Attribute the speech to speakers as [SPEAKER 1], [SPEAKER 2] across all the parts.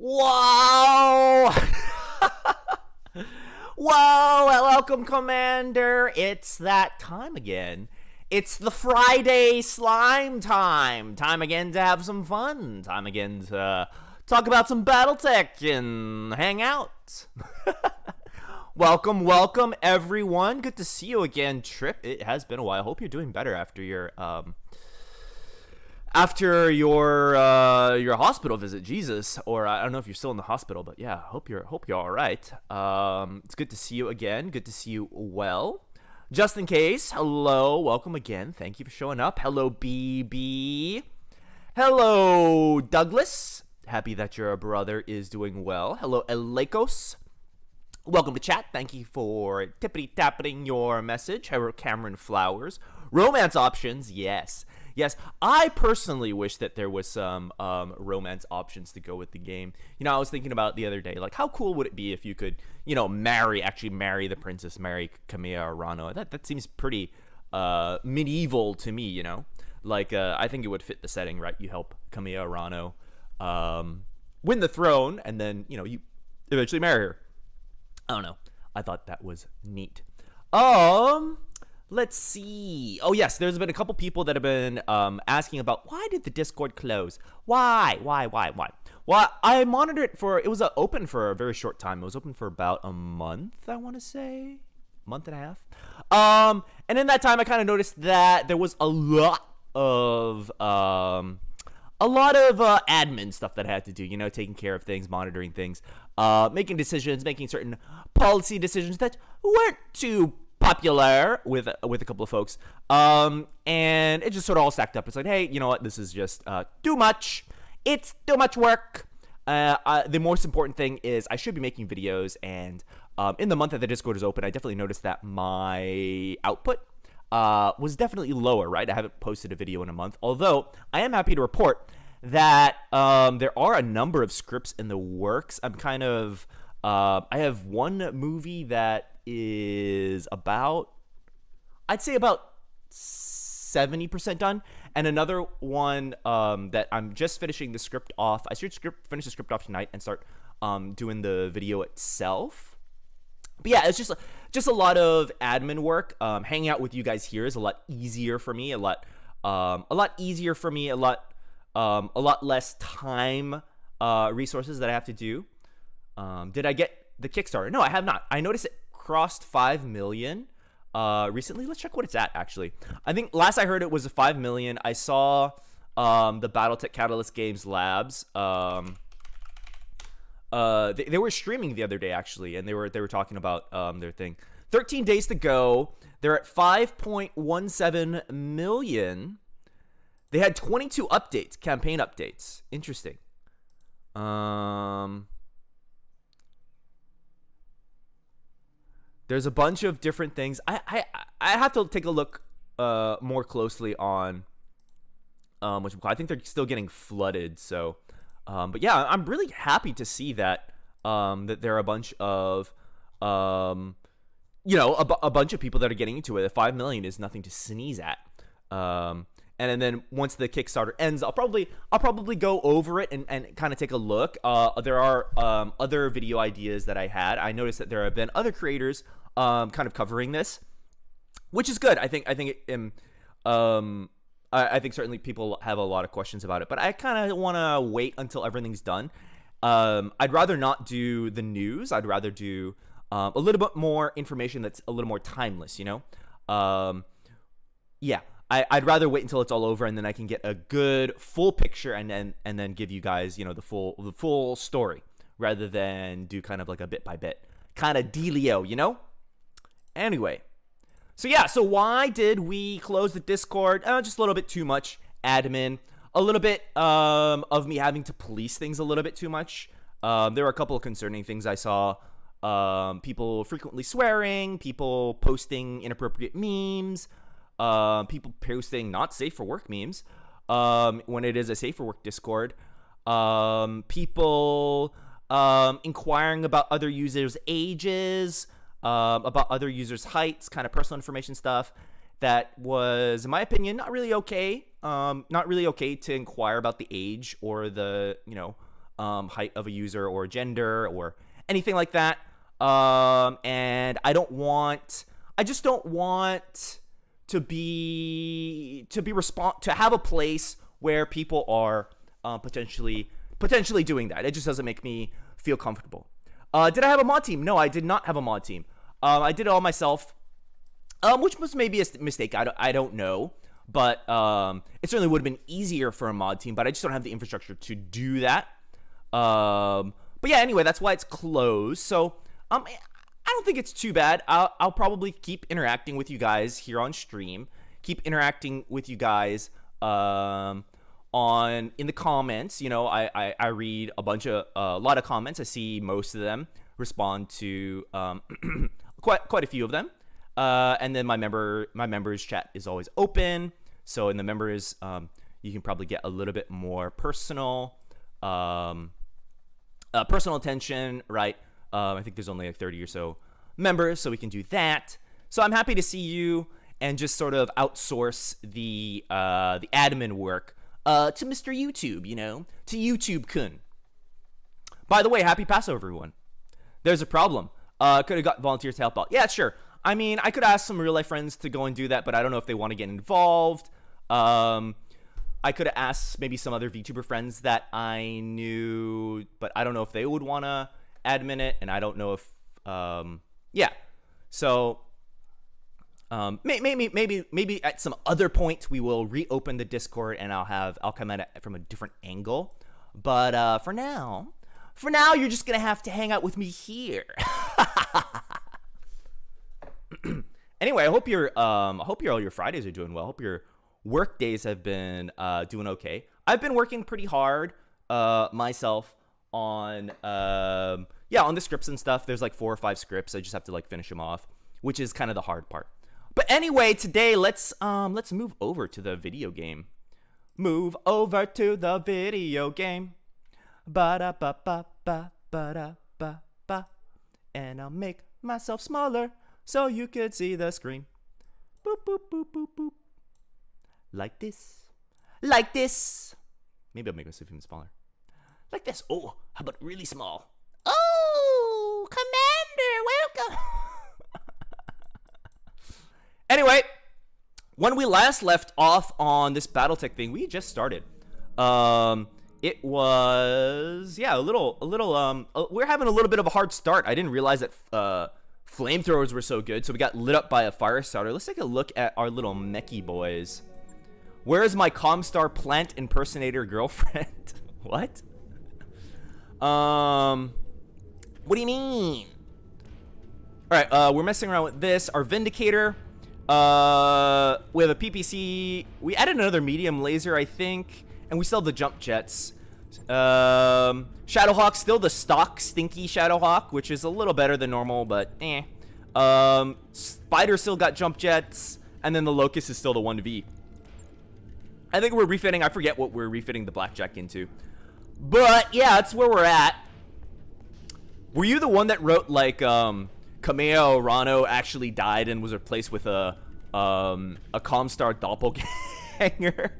[SPEAKER 1] Whoa! Whoa! Welcome, Commander. It's that time again. It's the Friday slime time. Time again to have some fun. Time again to talk about some Battletech and hang out. Welcome, everyone. Good to see you again, Trip. It has been a while. I hope you're doing better after your hospital visit. Jesus, or I don't know if you're still in the hospital, but yeah, hope you're all right. It's good to see you again. Good to see you well. Just in case, hello, welcome again. Thank you for showing up. Hello, BB. Hello, Douglas. Happy that your brother is doing well. Hello, Elekos. Welcome to chat. Thank you for tippity-tapping your message. Hello, Cameron Flowers. Romance options, yes. Yes, I personally wish that there was some romance options to go with the game. You know, I was thinking about the other day, like, how cool would it be if you could, you know, actually marry the princess, marry Kamea Arano? That seems pretty medieval to me, you know? Like, I think it would fit the setting, right? You help Kamea Arano win the throne, and then, you know, you eventually marry her. I don't know. I thought that was neat. Let's see. Oh, yes, there's been a couple people that have been asking about, why did the Discord close? Why? Well, I monitored it it was open for a very short time. It was open for about a month, I want to say. Month and a half. And in that time, I kind of noticed that there was a lot of admin stuff that I had to do, you know, taking care of things, monitoring things, making decisions, making certain policy decisions that weren't too popular with a couple of folks, and it just sort of all stacked up. It's like, hey, you know what, this is just too much. It's too much work. The most important thing is I should be making videos, and in the month that the Discord is open, I definitely noticed that my output was definitely lower, right? I haven't posted a video in a month, although I am happy to report that there are a number of scripts in the works. I'm kind of I have one movie that is about, I'd say about 70% done, and another one that I'm just finishing the script off. I should finish the script off tonight and start doing the video itself. But yeah, it's just a lot of admin work. Hanging out with you guys here is a lot easier for me. A lot less time resources that I have to do. Did I get the Kickstarter? No, I have not. I noticed it crossed 5 million recently. Let's check what it's at, actually. I think last I heard it was 5 million. I saw the Battletech Catalyst Games Labs. They were streaming the other day, actually, and they were talking about their thing. 13 days to go. They're at 5.17 million. They had 22 updates, campaign updates. Interesting. There's a bunch of different things. I have to take a look more closely on which I think they're still getting flooded. So, but yeah, I'm really happy to see that that there are a bunch of you know, a bunch of people that are getting into it. 5 million is nothing to sneeze at. And then once the Kickstarter ends, I'll probably go over it and kind of take a look. There are other video ideas that I had. I noticed that there have been other creators kind of covering this, which is good. I think certainly people have a lot of questions about it, but I kind of want to wait until everything's done. I'd rather not do the news. I'd rather do a little bit more information that's a little more timeless, you know? Yeah. I'd rather wait until it's all over, and then I can get a good full picture and then give you guys, you know, the full story, rather than do kind of like a bit by bit kind of dealio, you know? Anyway, so yeah, so why did we close the Discord? Just a little bit too much admin, a little bit of me having to police things a little bit too much. There were a couple of concerning things I saw. People frequently swearing, people posting inappropriate memes, people posting not safe for work memes when it is a safe for work Discord, people inquiring about other users' ages, about other users' heights, kind of personal information stuff that was, in my opinion, not really okay. Not really okay to inquire about the age or the, you know, height of a user or gender or anything like that. And I just don't want to have a place where people are potentially doing that. It just doesn't make me feel comfortable. Did I have a mod team? No, I did not have a mod team. I did it all myself, which was maybe a mistake. I don't know, but it certainly would have been easier for a mod team. But I just don't have the infrastructure to do that. But yeah, anyway, that's why it's closed. So I don't think it's too bad. I'll probably keep interacting with you guys here on stream. Keep interacting with you guys in the comments. You know, I read a lot of comments. I see most of them, respond to quite a few of them. And then my members chat is always open. So in the members, you can probably get a little bit more personal attention, right? I think there's only like 30 or so members, so we can do that. So I'm happy to see you and just sort of outsource the admin work to Mr. YouTube, you know, to YouTube-kun. By the way, happy Passover, everyone. There's a problem. Could have got volunteers to help out. Yeah, sure. I mean, I could ask some real-life friends to go and do that, but I don't know if they want to get involved. I could have asked maybe some other VTuber friends that I knew, but I don't know if they would want to admin it, and I don't know if, yeah. So, maybe at some other point we will reopen the Discord, and I'll come at it from a different angle. But for now, you're just gonna have to hang out with me here. Anyway, I hope all your Fridays are doing well. I hope your work days have been doing okay. I've been working pretty hard myself on the scripts and stuff. There's like 4 or 5 scripts. I just have to like finish them off, which is kind of the hard part. But anyway, today let's move over to the video game. Move over to the video game. Ba da ba ba ba ba da ba ba. And I'll make myself smaller so you could see the screen. Boop boop boop boop boop. Like this. Like this. Maybe I'll make myself even smaller. Like this. Oh, how about really small? Oh, Commander, welcome. Anyway, when we last left off on this Battletech thing, we just started. It was, yeah, we're having a little bit of a hard start. I didn't realize that flamethrowers were so good, so we got lit up by a fire starter. Let's take a look at our little mechy boys. Where is my Comstar plant impersonator girlfriend? What? What do you mean? All right, we're messing around with this. Our Vindicator. We have a PPC. We added another medium laser, I think, and we still have the jump jets. Shadowhawk, still the stock stinky Shadowhawk, which is a little better than normal, but eh. Spider still got jump jets, and then the Locust is still the 1V. I think we're refitting. I forget what we're refitting the Blackjack into. But, yeah, that's where we're at. Were you the one that wrote, like, Kamea Arano actually died and was replaced with a Comstar doppelganger?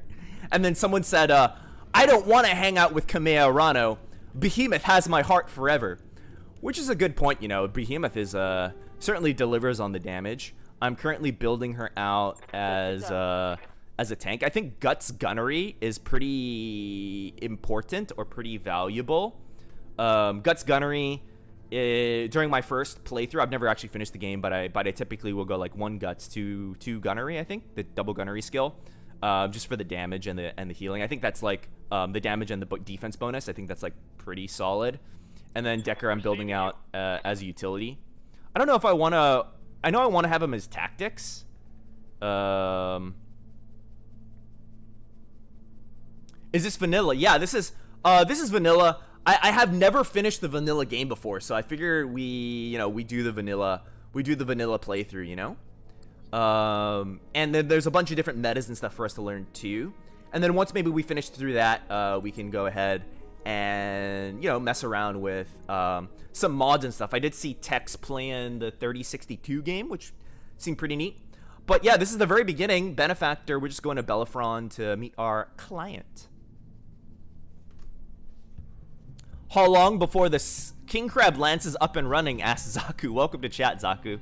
[SPEAKER 1] And then someone said, I don't want to hang out with Kamea Arano. Behemoth has my heart forever. Which is a good point, you know. Behemoth is, certainly delivers on the damage. I'm currently building her out as a tank. I think Guts Gunnery is pretty important or pretty valuable. Guts Gunnery, during my first playthrough, I've never actually finished the game, but I typically will go like 1 Guts, 2 Gunnery, I think, the double Gunnery skill, just for the damage and the healing. I think that's like the damage and the defense bonus. I think that's like pretty solid. And then Decker, I'm building out as a utility. I don't know if I want to. I know I want to have him as tactics. Is this vanilla? Yeah, this is vanilla. I have never finished the vanilla game before, so I figure we do the vanilla playthrough, you know? And then there's a bunch of different metas and stuff for us to learn too. And then once maybe we finish through that, we can go ahead and, you know, mess around with some mods and stuff. I did see Tex playing the 3062 game, which seemed pretty neat. But yeah, this is the very beginning. Benefactor, we're just going to Bellerophon to meet our client. How long before the king crab lance is up and running? Asks Zaku. Welcome to chat, Zaku.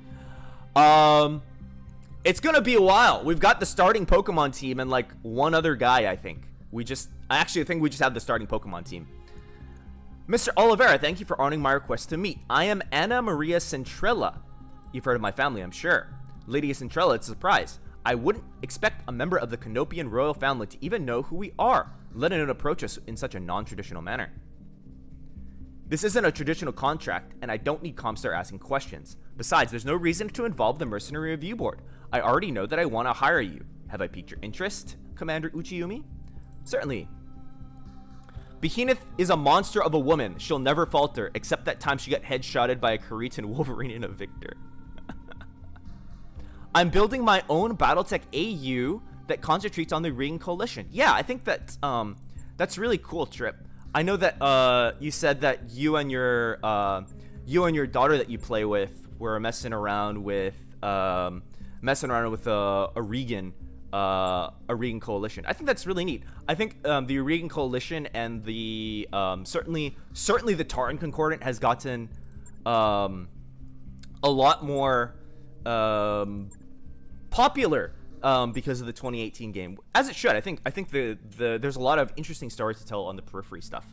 [SPEAKER 1] It's gonna be a while. We've got the starting Pokemon team and like one other guy, I think. I actually think we just have the starting Pokemon team. Mr. Oliveira, thank you for honoring my request to meet. I am Anna Maria Centrella. You've heard of my family, I'm sure. Lady Centrella, it's a surprise. I wouldn't expect a member of the Canopian royal family to even know who we are, let alone approach us in such a non-traditional manner. This isn't a traditional contract, and I don't need Comstar asking questions. Besides, there's no reason to involve the Mercenary Review Board. I already know that I want to hire you. Have I piqued your interest, Commander Uchiyumi? Certainly. Behemoth is a monster of a woman. She'll never falter, except that time she got headshotted by a Karitan Wolverine in a Victor. I'm building my own Battletech AU that concentrates on the Ring Coalition. Yeah, I think that's really cool, Trip. I know that you said that you and your daughter that you play with were messing around with a Regan. A Regan Coalition. I think that's really neat. I think the Regan Coalition and the certainly the Taran Concordant has gotten a lot more popular because of the 2018 game, as it should. I think there's a lot of interesting stories to tell on the periphery stuff.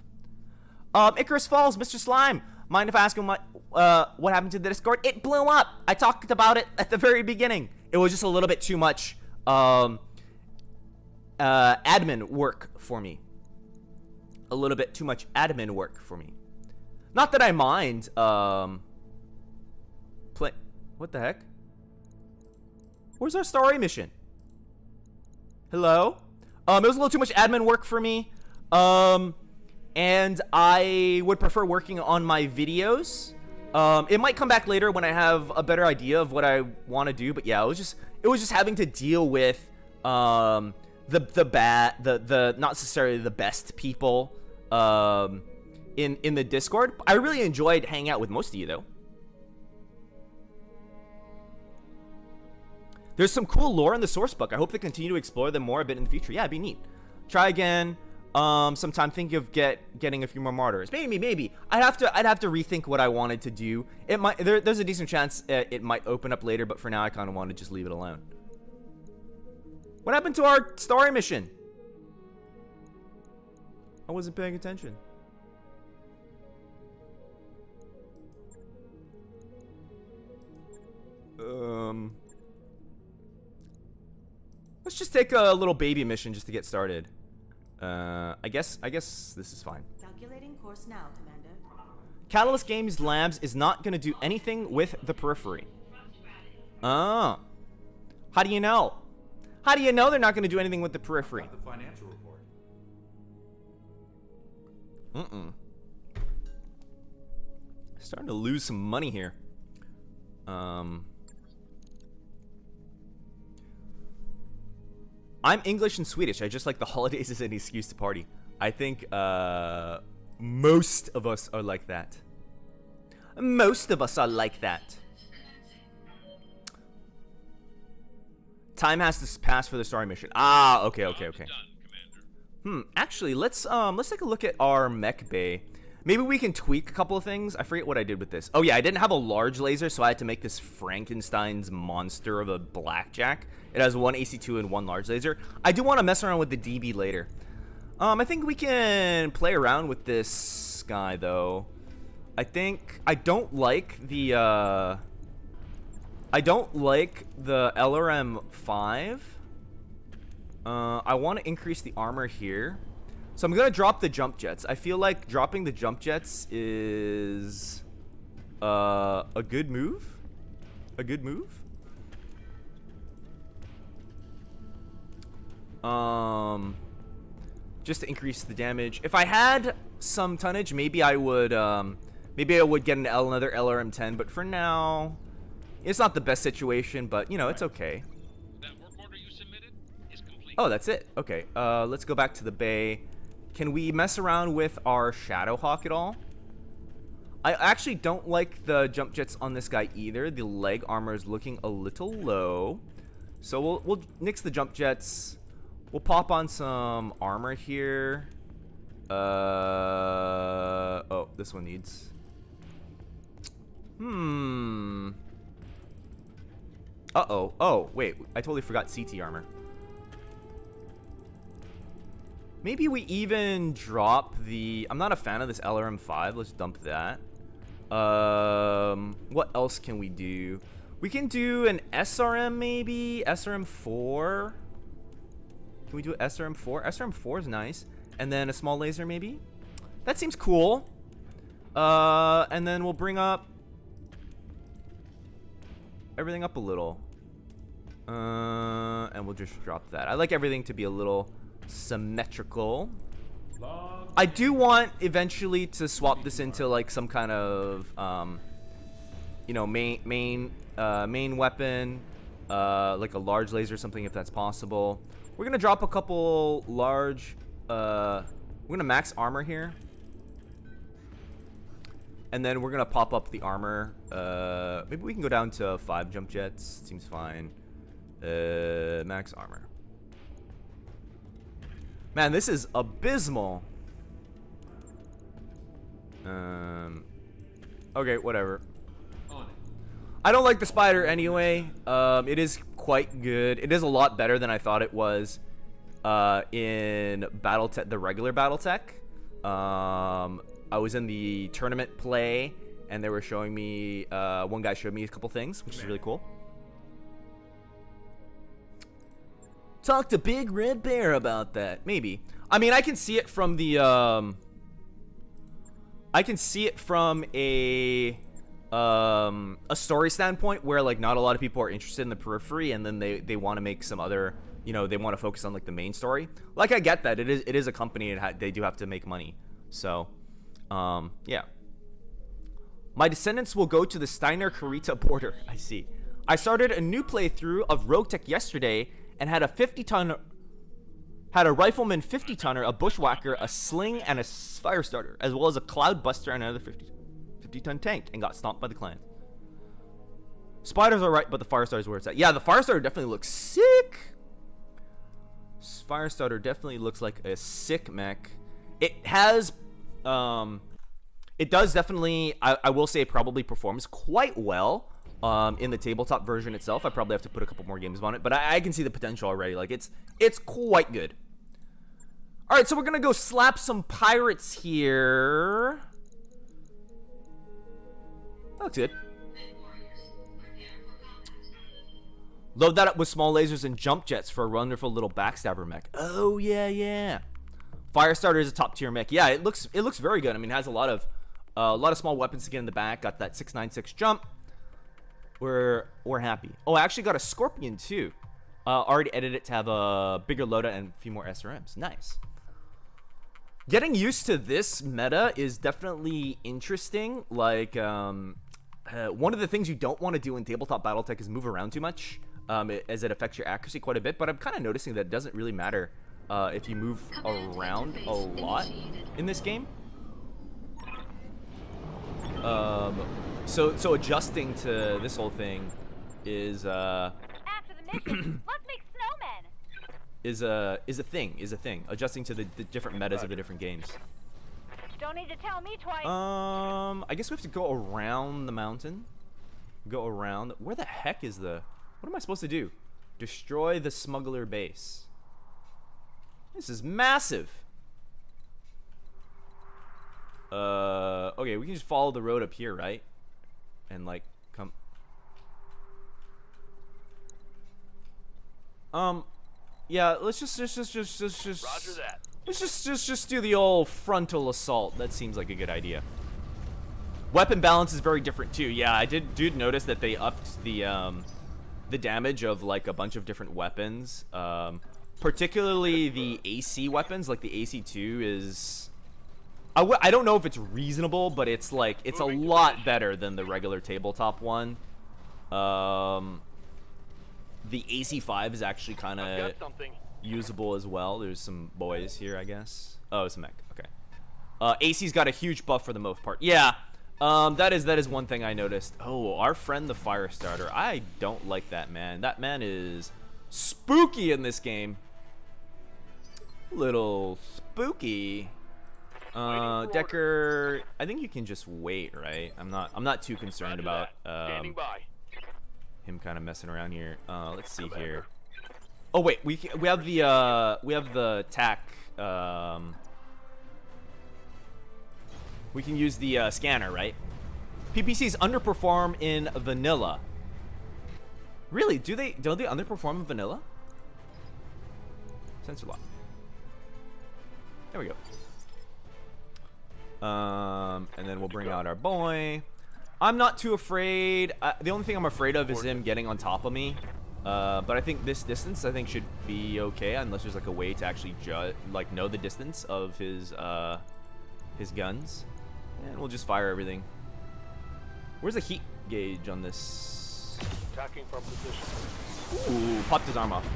[SPEAKER 1] Icarus Falls, Mr. Slime. Mind if I ask him what happened to the Discord? It blew up. I talked about it at the very beginning. It was just a little bit too much admin work for me. A little bit too much admin work for me. Not that I mind what the heck? Where's our story mission? Hello? It was a little too much admin work for me. And I would prefer working on my videos. It might come back later when I have a better idea of what I want to do, but yeah, it was just having to deal with the not necessarily the best people in the Discord. I really enjoyed hanging out with most of you though. There's some cool lore in the source book. I hope they continue to explore them more a bit in the future. Yeah, it'd be neat. Try again. Sometime think of getting a few more martyrs. Maybe. I'd have to rethink what I wanted to do. It might there's a decent chance it might open up later, but for now I kind of want to just leave it alone. What happened to our story mission? I wasn't paying attention. Let's just take a little baby mission just to get started. I guess this is fine.
[SPEAKER 2] Calculating course now, Commander.
[SPEAKER 1] Catalyst Games Labs is not going to do anything with the periphery. Oh. How do you know? How do you know they're not going to do anything with the periphery?
[SPEAKER 3] The financial report.
[SPEAKER 1] Starting to lose some money here. I'm English and Swedish. I just like the holidays as an excuse to party. I think most of us are like that. Most of us are like that. Time has to pass for the story mission. Ah, okay. Actually, let's take a look at our mech bay. Maybe we can tweak a couple of things. I forget what I did with this. Oh yeah, I didn't have a large laser, so I had to make this Frankenstein's monster of a blackjack. It has one AC2 and one large laser. I do want to mess around with the DB later. I think we can play around with this guy though. I don't like the LRM-5. I want to increase the armor here. So I'm gonna drop the jump jets. I feel like dropping the jump jets is a good move. Just to increase the damage. If I had some tonnage, maybe I would get another LRM-10. But for now, it's not the best situation. But you know, it's okay.
[SPEAKER 4] That work order you submitted is complete.
[SPEAKER 1] Oh, that's it. Okay. Let's go back to the bay. Can we mess around with our Shadowhawk at all? I actually don't like the jump jets on this guy either. The leg armor is looking a little low. So we'll nix the jump jets. We'll pop on some armor here. Oh, this one needs. Uh-oh. Oh, wait. I totally forgot CT armor. Maybe we even drop the... I'm not a fan of this LRM-5. Let's dump that. What else can we do? We can do an SRM maybe? SRM-4? Can we do an SRM-4? SRM-4 is nice. And then a small laser maybe? That seems cool. And then we'll bring up... everything up a little. And we'll just drop that. I like everything to be a little symmetrical. I do want eventually to swap this into like some kind of you know, main weapon, like a large laser or something if that's possible. We're gonna drop a couple large we're gonna max armor here, and then we're gonna pop up the armor. Maybe we can go down to 5 jump jets. Seems fine. Max armor. Man, this is abysmal. Okay, whatever. I don't like the spider anyway. It is quite good. It is a lot better than I thought it was in Battletech, the regular Battletech. I was in the tournament play, and they were showing me, one guy showed me a couple things, which is really cool. Talk to Big Red Bear about that. Maybe. I mean, I can see it from the, I can see it from a story standpoint where, like, not a lot of people are interested in the periphery, and then they want to make some other, you know, they want to focus on, like, the main story. Like, I get that. It is a company, and they do have to make money. So, yeah. My descendants will go to the Steiner-Kurita border. I see. I started a new playthrough of Rogue Tech yesterday and had a 50-ton... had a rifleman 50-tonner, a bushwhacker, a sling, and a fire starter, as well as a cloud buster and another 50-ton tank, and got stomped by the clan. Spiders are right, but the fire starter is where it's at. Yeah, the fire starter definitely looks sick. Fire starter definitely looks like a sick mech. It has, it does definitely, I will say, it probably performs quite well. In the tabletop version itself. I probably have to put a couple more games on it, but I can see the potential already. Like, it's quite good. All right, so we're gonna go slap some pirates here. That looks good. Load that up with small lasers and jump jets for a wonderful little backstabber mech. Oh yeah. Firestarter is a top tier mech. Yeah, it looks very good. I mean, it has a lot of small weapons to get in the back. Got that 696 jump. We're happy. Oh, I actually got a Scorpion too. Already edited it to have a bigger loadout and a few more SRMs. Nice. Getting used to this meta is definitely interesting. Like, one of the things you don't want to do in tabletop Battletech is move around too much, as it affects your accuracy quite a bit. But I'm kind of noticing that it doesn't really matter if you move around a lot in this game. So adjusting to this whole thing is
[SPEAKER 3] After the mission, let's make snowmen.
[SPEAKER 1] is a thing. Adjusting to the different metas of the different games.
[SPEAKER 3] Don't need to tell me twice.
[SPEAKER 1] I guess we have to go around the mountain. Go around. Where the heck is the... What am I supposed to do? Destroy the smuggler base. This is massive. Okay, we can just follow the road up here, right? And like come. Yeah, let's just
[SPEAKER 5] Roger that.
[SPEAKER 1] let's just do the old frontal assault. That seems like a good idea. Weapon balance is very different too. Yeah, I did notice that they upped the damage of like a bunch of different weapons. Particularly the AC weapons, like the AC2 is... I don't know if it's reasonable, but it's like, it's a lot better than the regular tabletop one. The AC5 is actually kind of usable as well. There's some boys here, I guess. Oh, it's a mech. Okay. AC's got a huge buff for the most part. Yeah, that is one thing I noticed. Oh, our friend the Firestarter. I don't like that man. That man is spooky in this game. Little spooky. Decker, I think you can just wait, right? I'm not too concerned about
[SPEAKER 5] Standing by.
[SPEAKER 1] him kind of messing around here. Let's see here. Oh wait, we have the tack. We can use the scanner, right? PPCs underperform in vanilla. Really? Don't they underperform in vanilla? Sensor lock. There we go. And then we'll bring out our boy. I'm not too afraid. The only thing I'm afraid of is him getting on top of me. But I think this distance, I think, should be okay, unless there's like a way to actually know the distance of his guns. And we'll just fire everything. Where's the heat gauge on this?
[SPEAKER 5] Attacking from position.
[SPEAKER 1] Ooh, popped his arm off.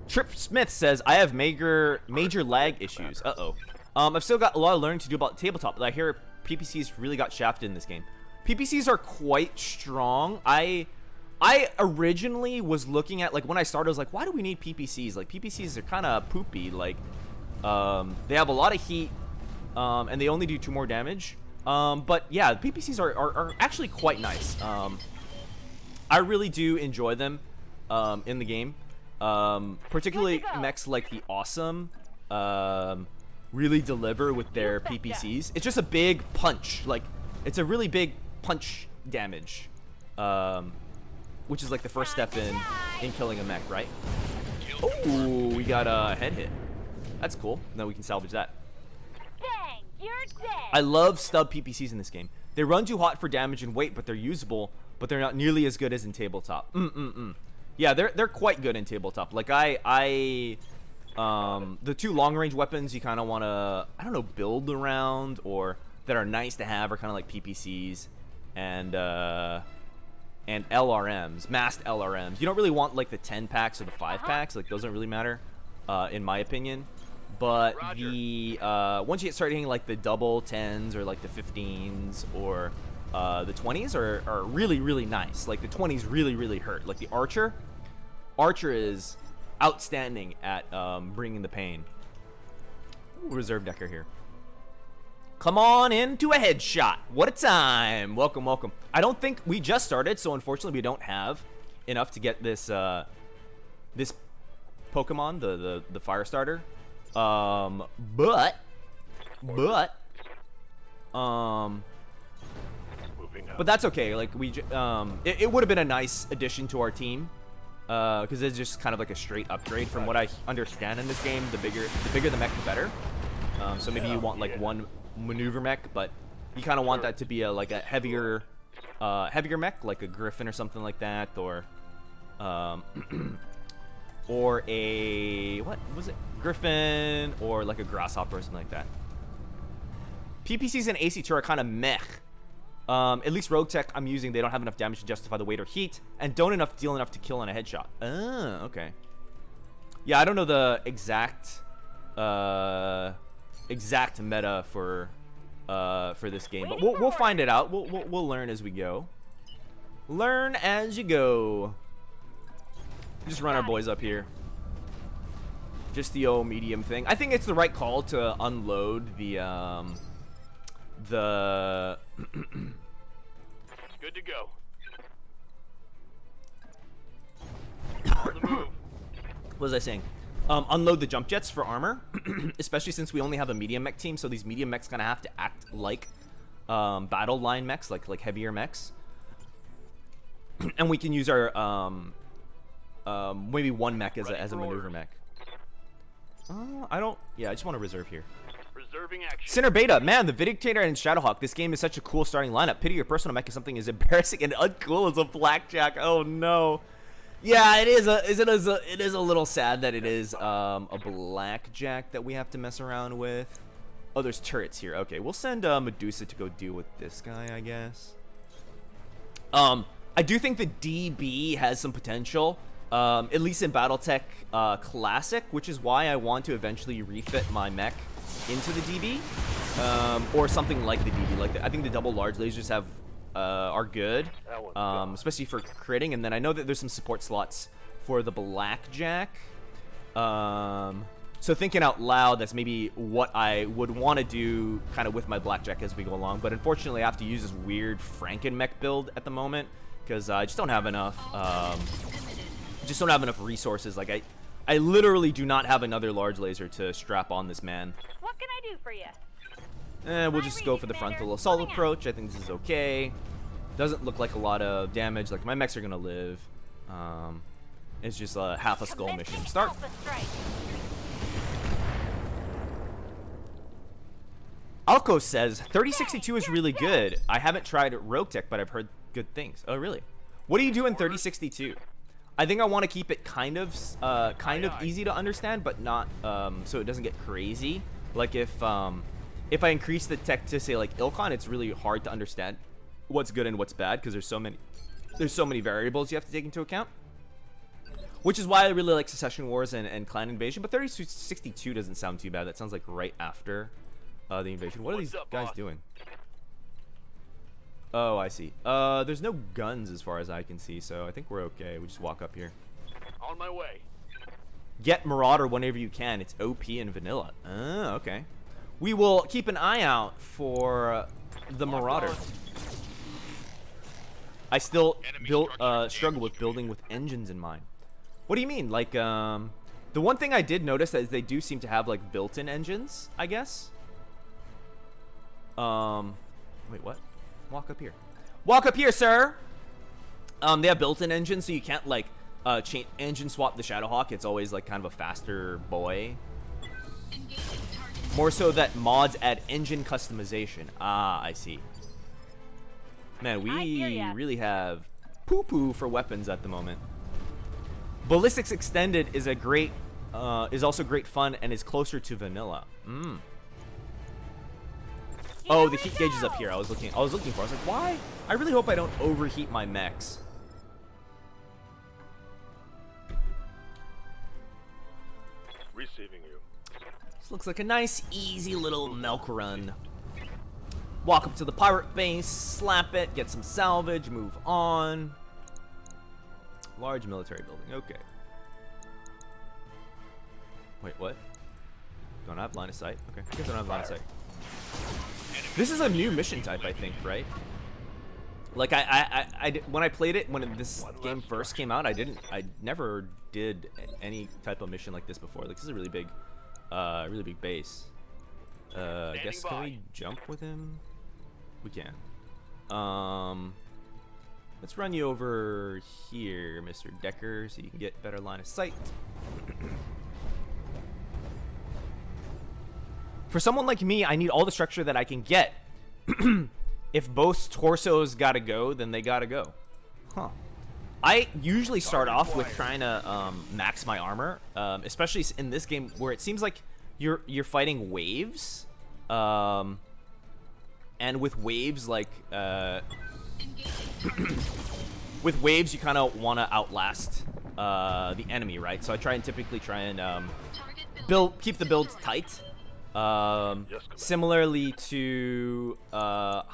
[SPEAKER 1] Trip Smith says, I have major lag issues. Uh-oh. I've still got a lot of learning to do about tabletop, but I hear PPCs really got shafted in this game. PPCs are quite strong. I originally was looking at, like, when I started, I was like, why do we need PPCs? Like, PPCs are kind of poopy. Like, they have a lot of heat, and they only do 2 more damage. But yeah, PPCs are actually quite nice. I really do enjoy them in the game. Particularly mechs like the Awesome really deliver with their PPCs. It's just a big punch. Like, it's a really big punch damage. Which is like the first step in killing a mech, right? Oh, we got a head hit. That's cool. Now we can salvage that.
[SPEAKER 3] Bang! You're dead!
[SPEAKER 1] I love stub PPCs in this game. They run too hot for damage and weight, but they're usable, but they're not nearly as good as in tabletop. Yeah, they're quite good in tabletop. Like the 2 long-range weapons you kind of want to, I don't know, build around, or that are nice to have, are kind of like PPCs and LRMs, masked LRMs. You don't really want like the 10 packs or the 5 packs. Like, those don't really matter, in my opinion. But the once you start hitting like the double 10s or like the 15s or the 20s are really, really nice. Like, the 20s really hurt. Like the Archer is outstanding at bringing the pain. Ooh, reserve Decker here. Come on into a headshot. What a time. Welcome. I don't think we just started, so unfortunately we don't have enough to get this this Pokemon, the fire starter. But that's okay. Like, it would have been a nice addition to our team, because it's just kind of like a straight upgrade from what I understand in this game. The bigger the mech, the better. So maybe you want like one maneuver mech, but you kind of want that to be a heavier mech, like a Griffin or something like that, or or a, what was it, Griffin, or like a Grasshopper or something like that. PPCs and AC2 are kind of meh. At least Rogue Tech I'm using, they don't have enough damage to justify the weight or heat, and don't deal enough to kill on a headshot. Oh, okay. Yeah, I don't know the exact meta for this game, but we'll find it out. We'll learn as we go. Learn as you go. Just run our boys up here. Just the old medium thing. I think it's the right call to unload the
[SPEAKER 5] Good to go.
[SPEAKER 1] What was I saying? Unload the jump jets for armor, especially since we only have a medium mech team, so these medium mechs kind of have to act like battle line mechs, like heavier mechs. And we can use our maybe one mech as a maneuver mech. I just want to reserve here.
[SPEAKER 5] Reserving action.
[SPEAKER 1] Center Beta, man, the Vindictator and Shadowhawk. This game is such a cool starting lineup. Pity your personal mech is something as embarrassing and uncool as a blackjack. Oh no. Yeah, it is a little sad that it is a blackjack that we have to mess around with. Oh, there's turrets here. Okay, we'll send Medusa to go deal with this guy, I guess. I do think the DB has some potential, at least in Battletech Classic, which is why I want to eventually refit my mech into the DB, or something like the DB. Like I think the double large lasers are good, especially for critting. And then I know that there's some support slots for the blackjack. So thinking out loud, that's maybe what I would want to do kind of with my blackjack as we go along. But unfortunately, I have to use this weird Franken-mech build at the moment because I just don't have enough. Just don't have enough resources. Like I literally do not have another large laser to strap on this man.
[SPEAKER 3] What can I do for you?
[SPEAKER 1] We'll just go for the frontal assault approach. I think this is okay. Doesn't look like a lot of damage. Like my mechs are gonna live. It's just half a skull mission. Start.
[SPEAKER 3] Alpha strike.
[SPEAKER 1] Alco says 3062 is really good. I haven't tried Rogue Tech, but I've heard good things. Oh, really? What do you do in 3062? I think I want to keep it kind of easy to understand, but not so it doesn't get crazy. Like if I increase the tech to say like Ilkon, it's really hard to understand what's good and what's bad because there's so many variables you have to take into account. Which is why I really like Secession Wars and Clan Invasion, but 3062 doesn't sound too bad. That sounds like right after the invasion. What are these guys doing? Oh, I see. There's no guns as far as I can see, so I think we're okay. We just walk up here.
[SPEAKER 5] On my way.
[SPEAKER 1] Get Marauder whenever you can. It's OP in vanilla. Oh, okay. We will keep an eye out for the Marauder. I still struggle with building with engines in mind. What do you mean? Like, the one thing I did notice is they do seem to have like built-in engines, I guess. Wait, what? Walk up here. Walk up here, sir. They have built-in engines, so you can't like engine swap the Shadowhawk. It's always like kind of a faster boy. More so that mods add engine customization. Ah, I see. Man, we really have poo-poo for weapons at the moment. Ballistics Extended is a great, is also great fun and is closer to vanilla. Oh, the heat gauge is up here. I was looking for. I was like, why? I really hope I don't overheat my mechs.
[SPEAKER 5] Receiving you.
[SPEAKER 1] This looks like a nice, easy little milk run. Walk up to the pirate base, slap it, get some salvage, move on. Large military building. Okay. Wait, what? Don't have line of sight. Okay. I guess I don't have line of sight. This is a new mission type, I think, right? Like when I played it when this game first came out, I never did any type of mission like this before. Like this is a really big base. I guess can we jump with him? We can. Let's run you over here, Mr. Decker, so you can get better line of sight. For someone like me, I need all the structure that I can get. If both torsos gotta go, then they gotta go. Huh. I usually start off with trying to max my armor, especially in this game where it seems like you're fighting waves, and with waves like with waves you kind of want to outlast the enemy, right? So I typically try and keep the builds tight. Similarly to how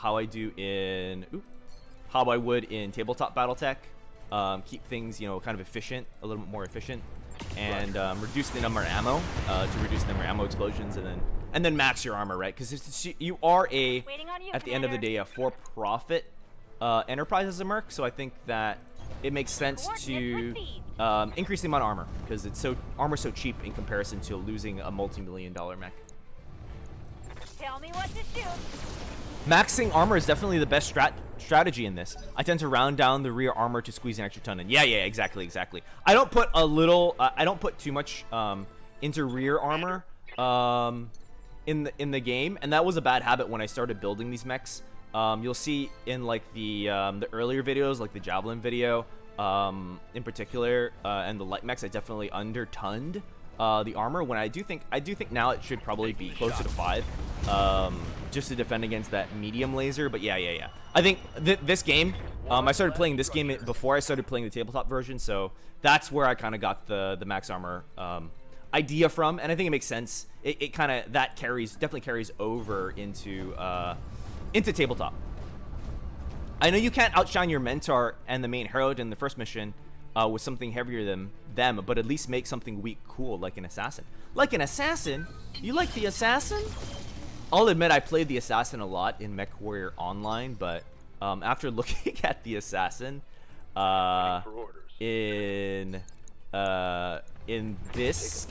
[SPEAKER 1] I would in tabletop Battletech. Keep things, kind of efficient, a little bit more efficient, and reduce the number of ammo to reduce the number of ammo explosions, and then max your armor, right? Because you are at the end of the day, a for-profit enterprise as a merc, so I think that it makes sense to increase the amount of armor because armor's so cheap in comparison to losing a multi-million-dollar mech.
[SPEAKER 3] Tell me what to shoot.
[SPEAKER 1] Maxing armor is definitely the best strategy in this. I tend to round down the rear armor to squeeze an extra ton in. Yeah, exactly. I don't put I don't put too much into rear armor in the game, and that was a bad habit when I started building these mechs. You'll see in like the earlier videos, like the Javelin video, in particular, and the light mechs, I definitely under-tunned the armor. When I do think now it should probably be closer to 5, just to defend against that medium laser. But yeah. I think this game, I started playing this game before I started playing the tabletop version, so that's where I kind of got the max armor idea from, and I think it makes sense. It kind of definitely carries over into tabletop. I know you can't outshine your mentor and the main herald in the first mission, with something heavier than them, but at least make something weak cool, like an assassin. Like an assassin? You like the assassin? I'll admit I played the assassin a lot in Mechwarrior Online, but after looking at the assassin in this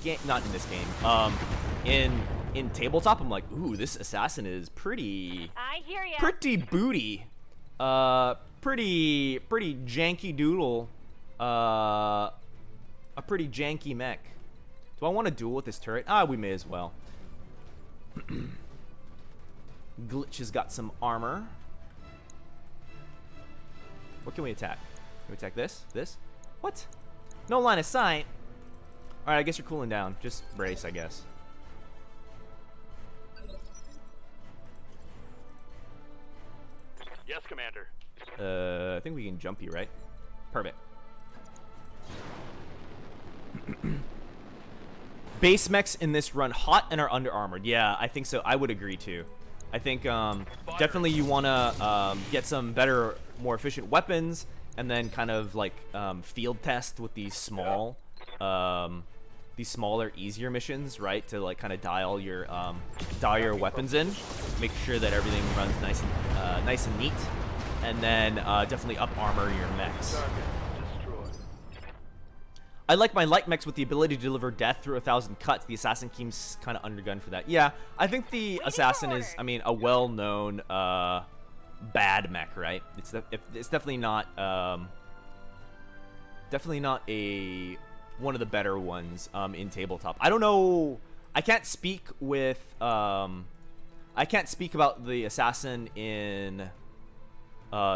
[SPEAKER 1] game, not in this game, in tabletop, I'm like, ooh, this assassin is pretty booty, pretty janky doodle, a pretty janky mech. Do I want to duel with this turret? We may as well. Glitch has got some armor. What can we attack? Can we attack this? This? What? No line of sight. Alright, I guess you're cooling down. Just brace, I guess.
[SPEAKER 5] Yes, Commander.
[SPEAKER 1] I think we can jump you, right? Perfect. Base mechs in this run hot and are under armored. Yeah, I think so. I would agree too. I think definitely you want to get some better, more efficient weapons, and then kind of like field test with these small, these smaller, easier missions, right? To like kind of dial your weapons in, make sure that everything runs nice and neat, and then definitely up armor your mechs. I like my light mechs with the ability to deliver death through 1,000 cuts. The assassin seems kind of undergunned for that. Yeah, I think the assassin is, I mean, a well-known bad mech, right? It's definitely not one of the better ones in tabletop. I don't know. I can't speak about the assassin in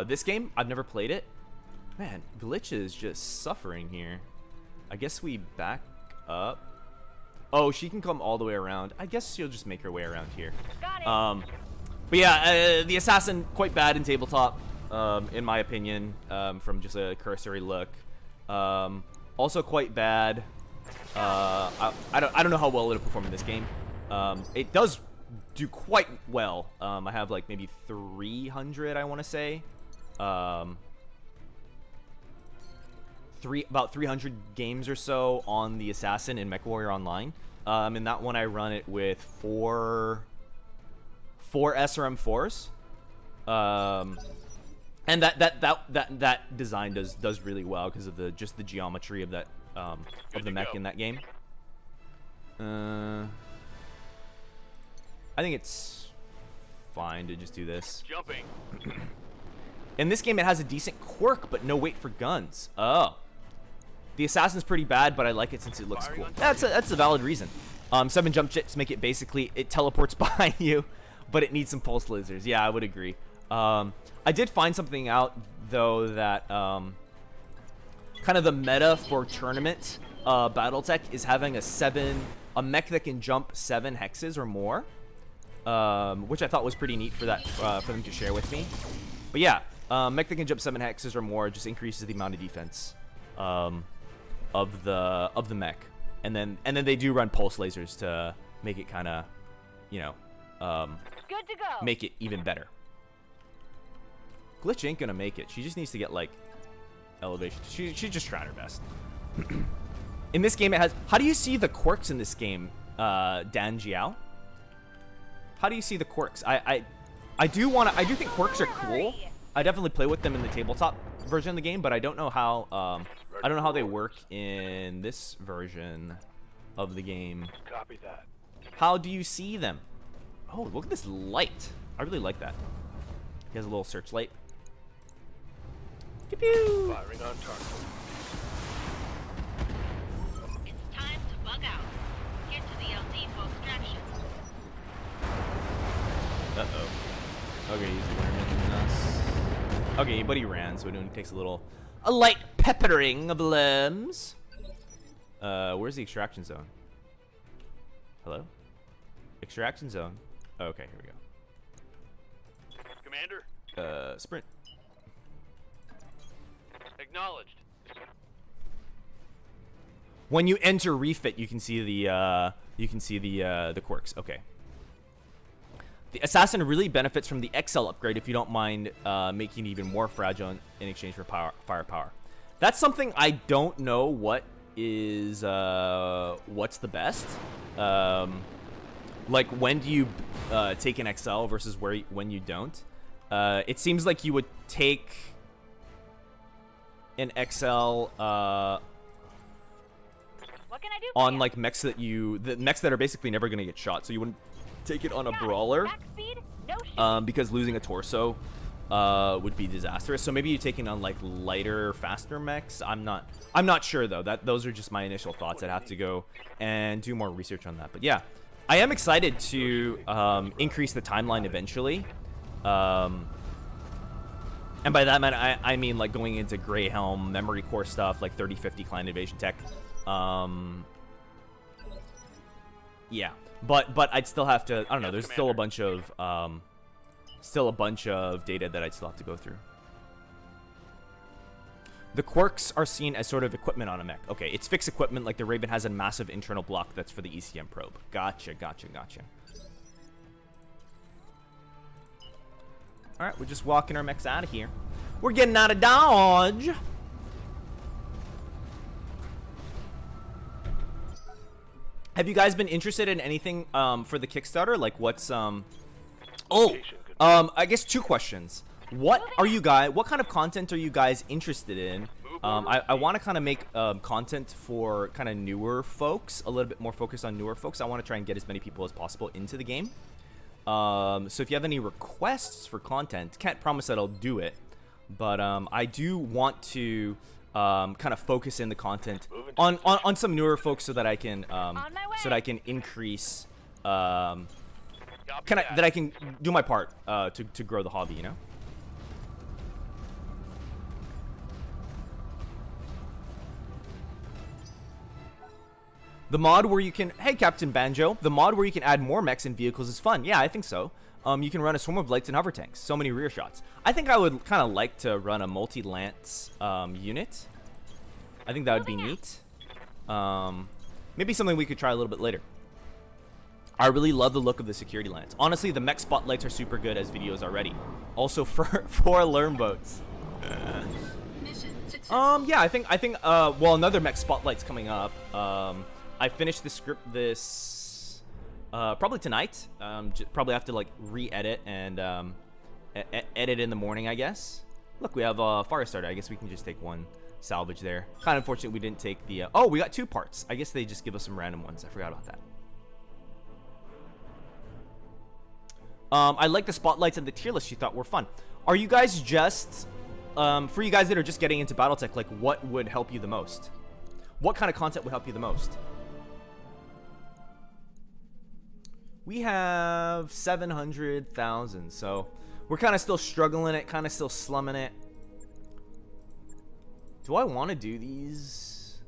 [SPEAKER 1] this game. I've never played it. Man, Glitch is just suffering here. I guess we back up. Oh, she can come all the way around. I guess she'll just make her way around here. But yeah, the assassin quite bad in tabletop, in my opinion, from just a cursory look. Also quite bad. I don't know how well it'll perform in this game. It does do quite well. I have like maybe 300, I want to say. About 300 games or so on the assassin in Mechwarrior Online. In that one, I run it with four SRM4s. And that design does really well because of the geometry of that of the mech in that game. I think it's fine to just do this.
[SPEAKER 5] Jumping.
[SPEAKER 1] In this game, it has a decent quirk, but no weight for guns. Oh. The assassin's pretty bad, but I like it since it looks cool. That's a valid reason. 7 jump jets make it basically, it teleports behind you, but it needs some pulse lasers. Yeah, I would agree. I did find something out, though, that kind of the meta for tournament Battletech is having a mech that can jump 7 hexes or more, which I thought was pretty neat for them to share with me. But yeah, mech that can jump 7 hexes or more just increases the amount of defense of the mech, and then they do run pulse lasers to make it kind of, you know,
[SPEAKER 3] Good to go.
[SPEAKER 1] make it even better. Glitch ain't gonna make it. She just needs to get like elevation. She just tried her best. In this game, it has. How do you see the quirks in this game, Dan Jiao? How do you see the quirks? I do think quirks are cool. I definitely play with them in the tabletop version of the game, but I don't know how they work in this version of the game.
[SPEAKER 5] Copy that.
[SPEAKER 1] How do you see them? Oh, look at this light. I really like that. He has a little searchlight. Pew-pew.
[SPEAKER 5] Firing on target.
[SPEAKER 3] It's time to bug out. Get to the LZ for extraction.
[SPEAKER 1] Uh-oh. Okay, he's learning than us. Okay, but he ran, so it only takes a light peppering of the limbs. Where's the extraction zone? Hello? Extraction zone. Oh, okay, here we go.
[SPEAKER 5] Commander?
[SPEAKER 1] Sprint.
[SPEAKER 5] Acknowledged.
[SPEAKER 1] When you enter refit, you can see the quirks. Okay. The assassin really benefits from the XL upgrade if you don't mind making it even more fragile in exchange for firepower. That's something I don't know what is what's the best. Like when do you take an XL versus when you don't? It seems like you would take an XL
[SPEAKER 3] What can I do for
[SPEAKER 1] on
[SPEAKER 3] you?
[SPEAKER 1] like mechs the mechs that are basically never gonna get shot. So you wouldn't take it on a
[SPEAKER 3] Got it.
[SPEAKER 1] brawler,
[SPEAKER 3] Back speed? No shit.
[SPEAKER 1] because losing a torso would be disastrous. So maybe you take it on like lighter, faster mechs. I'm not sure though. Those are just my initial thoughts. I'd have to go and do more research on that. But yeah, I am excited to increase the timeline eventually. And by that I mean like going into Grey Helm, memory core stuff, like 3050 client invasion tech. Yeah, but I'd still have to. I don't know. There's still a bunch of data that I'd still have to go through. The quirks are seen as sort of equipment on a mech. Okay, it's fixed equipment. Like the Raven has a massive internal block that's for the ECM probe. Gotcha. All right, we're just walking our mechs out of here. We're getting out of Dodge. Have you guys been interested in anything for the Kickstarter? Like what's I guess 2 questions. What kind of content are you guys interested in? I want to kind of make content for kind of newer folks, a little bit more focused on newer folks. I want to try and get as many people as possible into the game. So if you have any requests for content, can't promise that I'll do it, but I do want to kind of focus in the content on some newer folks so that I can increase that I can do my part to grow the hobby, you know. The mod where you can, hey Captain Banjo, the mod where you can add more mechs and vehicles is fun. Yeah, I think so. You can run a swarm of lights and hover tanks. So many rear shots. I think I would kind of like to run a multi-lance unit. I think that would be neat. Maybe something we could try a little bit later. I really love the look of the security lance. Honestly, the mech spotlights are super good as videos already. Also for learn boats. Yeah, I think well, another mech spotlight's coming up. I finished the script probably tonight. Probably have to like re-edit and edit in the morning, I guess. Look, we have fire starter. I guess we can just take one salvage there. Kind of unfortunate we didn't take the oh, we got 2 parts. I guess they just give us some random ones. I forgot about that. I like the spotlights and the tier list you thought were fun. Are you guys just for you guys that are just getting into Battletech, like what would help you the most? What kind of content would help you the most? We have 700,000, so we're kind of still struggling it, kind of still slumming it. Do I want to do these?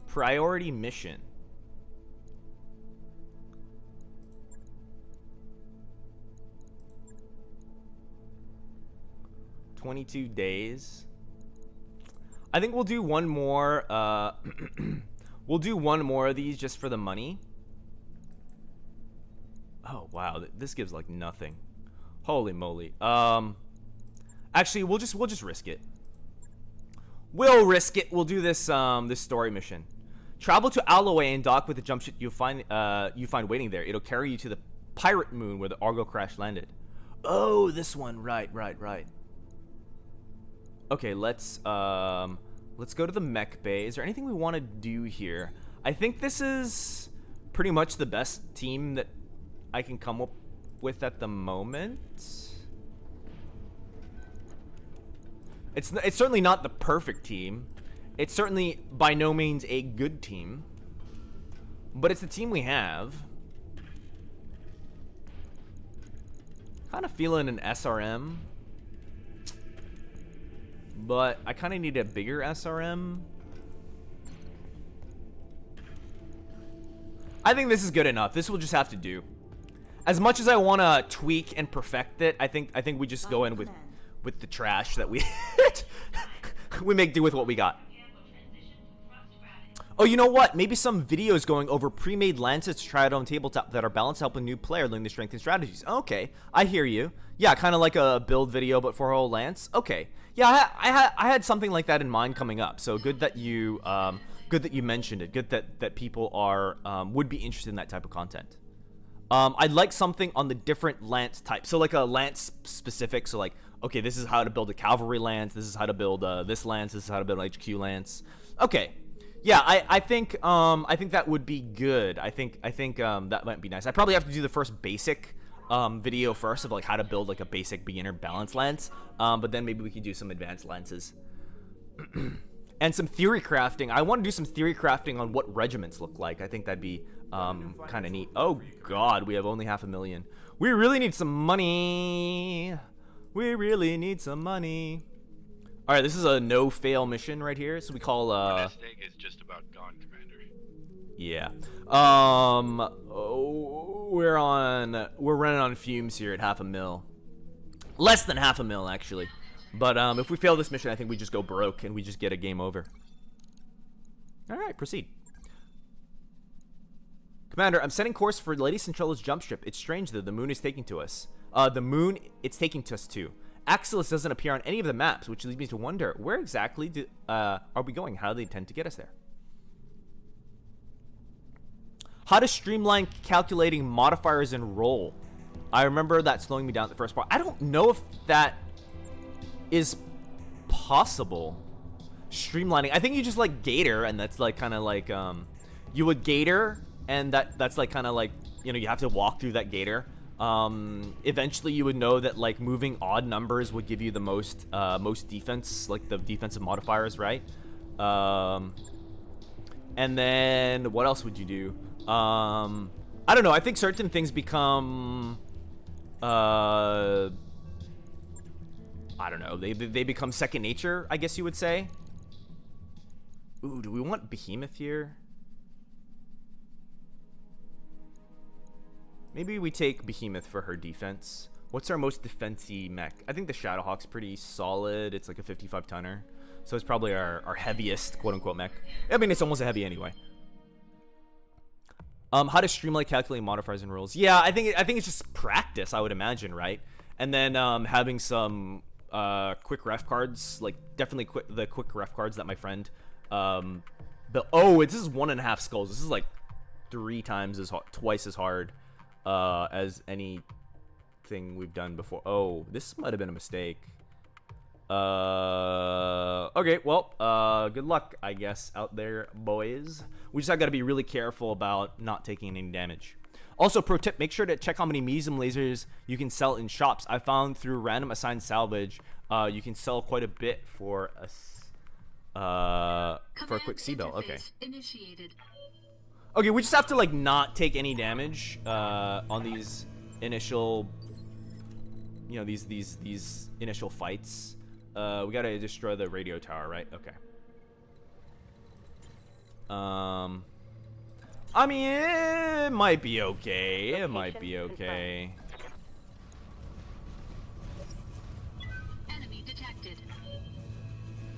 [SPEAKER 1] Priority mission. $22 days. I think we'll do one more. We'll do one more of these just for the money. Oh wow, this gives like nothing. Holy moly. Actually, we'll just risk it. We'll risk it. We'll do this this story mission. Travel to Alloway and dock with the jump ship you find waiting there. It'll carry you to the pirate moon where the Argo crash landed. Oh, this one. Right. Okay, let's go to the mech bay. Is there anything we want to do here? I think this is pretty much the best team that I can come up with at the moment. It's certainly not the perfect team. It's certainly by no means a good team. But it's the team we have. Kind of feeling an SRM. But I kind of need a bigger SRM. I think this is good enough. This will just have to do. As much as I want to tweak and perfect it, I think we just go in with the trash that we we make do with what we got. Oh, you know what? Maybe some videos going over pre-made lances to try out on tabletop that are balanced to help a new player learn the strength and strategies. Okay, I hear you. Yeah, kind of like a build video, but for a whole lance. Okay, yeah, I had something like that in mind coming up. So good that you mentioned it. Good that people are would be interested in that type of content. I'd like something on the different lance types. So like a lance specific. So like, okay, this is how to build a cavalry lance. This is how to build this lance. This is how to build an HQ lance. Okay. Yeah, I think that would be good. I think that might be nice. I probably have to do the first basic video first of like how to build like a basic beginner balance lance. But then maybe we could do some advanced lances. And some theory crafting. I want to do some theory crafting on what regiments look like. I think that'd be kind of neat. Oh god, we have only 500,000. We really need some money. We really need some money. All right, this is a no-fail mission right here. So we call
[SPEAKER 4] Nest egg is just about gone, Commander.
[SPEAKER 1] yeah. We're running on fumes here at 500,000. Less than 500,000 actually. But if we fail this mission, I think we just go broke and we just get a game over. All right, proceed. Commander, I'm setting course for Lady Centrola's jump strip. It's strange that the moon is taking to us. The moon, it's taking to us too. Axelis doesn't appear on any of the maps, which leads me to wonder, where exactly are we going? How do they intend to get us there? How to streamline calculating modifiers and roll. I remember that slowing me down at the first part. I don't know if that is possible. Streamlining. I think you just like gator, and that's like kind of like you would gator, and that's like kind of like, you know, you have to walk through that gator. Eventually you would know that like moving odd numbers would give you the most defense, like the defensive modifiers, right? And then what else would you do? I don't know. I think certain things become I don't know. They become second nature, I guess you would say. Ooh, do we want Behemoth here? Maybe we take Behemoth for her defense. What's our most defensive mech? I think the Shadowhawk's pretty solid. It's like a 55 tonner. So it's probably our heaviest, quote unquote, mech. I mean, it's almost a heavy anyway. How to streamline calculating modifiers and rules. Yeah, I think it's just practice, I would imagine, right? And then having some quick ref cards, like definitely the quick ref cards that my friend built. Oh, this is 1.5 skulls. This is like 3 times as hard, twice as hard as anything we've done before. Oh, this might have been a mistake. Okay, well, good luck, I guess, out there, boys. We just gotta be really careful about not taking any damage. Also, pro tip, make sure to check how many medium lasers you can sell in shops. I found through random assigned salvage, you can sell quite a bit for a quick C-bell. Okay.
[SPEAKER 6] Initiated.
[SPEAKER 1] Okay, we just have to like not take any damage on these initial, you know, these initial fights. We gotta destroy the radio tower, right? Okay. I mean, it might be okay. It might be okay.
[SPEAKER 6] Enemy detected.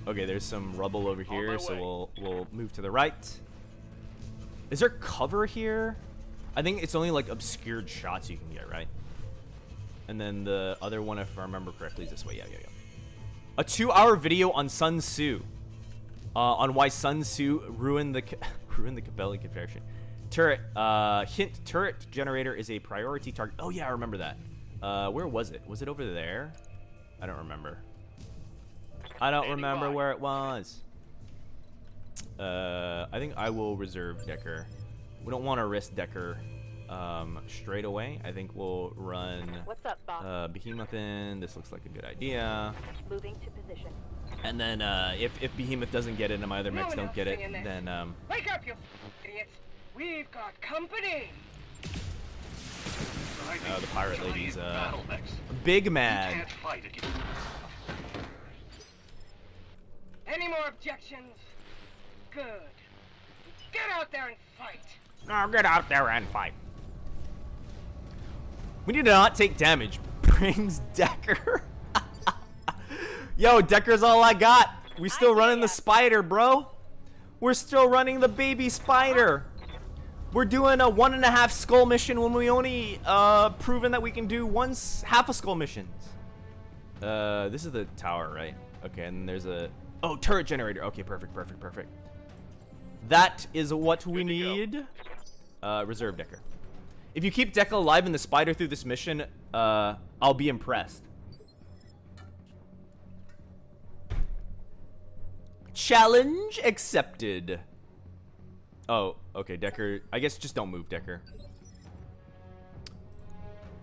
[SPEAKER 1] Okay, there's some rubble over here, so we'll move to the right. Is there cover here? I think it's only like obscured shots you can get, right? And then the other one, if I remember correctly, is this way. Yeah. A 2-hour video on Sun Tzu. On why Sun Tzu ruined the Capelli Confederation. Turret. Hint: turret generator is a priority target. Oh yeah, I remember that. Where was it? Was it over there? I don't remember. I don't remember where it was. I think I will reserve Decker. We don't want to risk Decker straight away. I think we'll run
[SPEAKER 3] What's up, boss?
[SPEAKER 1] Behemoth in. This looks like a good idea.
[SPEAKER 3] Moving to position.
[SPEAKER 1] And then if Behemoth doesn't get it and my other mechs don't get it, then
[SPEAKER 7] Wake up, you idiots! We've got company.
[SPEAKER 1] the pirate lady's big mad.
[SPEAKER 7] Can't fight again. Any more objections? Good. Get out there and fight.
[SPEAKER 1] Now get out there and fight. We need to not take damage. Brings Decker. Yo, Decker's all I got. We still running the spider, bro. We're still running the baby spider. We're doing a 1.5 skull mission when we only proven that we can do half a skull missions. This is the tower, right? Okay, and there's a turret generator. Okay, perfect. That is what we need. Reserve Decker. If you keep Decker alive in the spider through this mission, I'll be impressed. Challenge accepted. Oh, okay, Decker. I guess just don't move, Decker.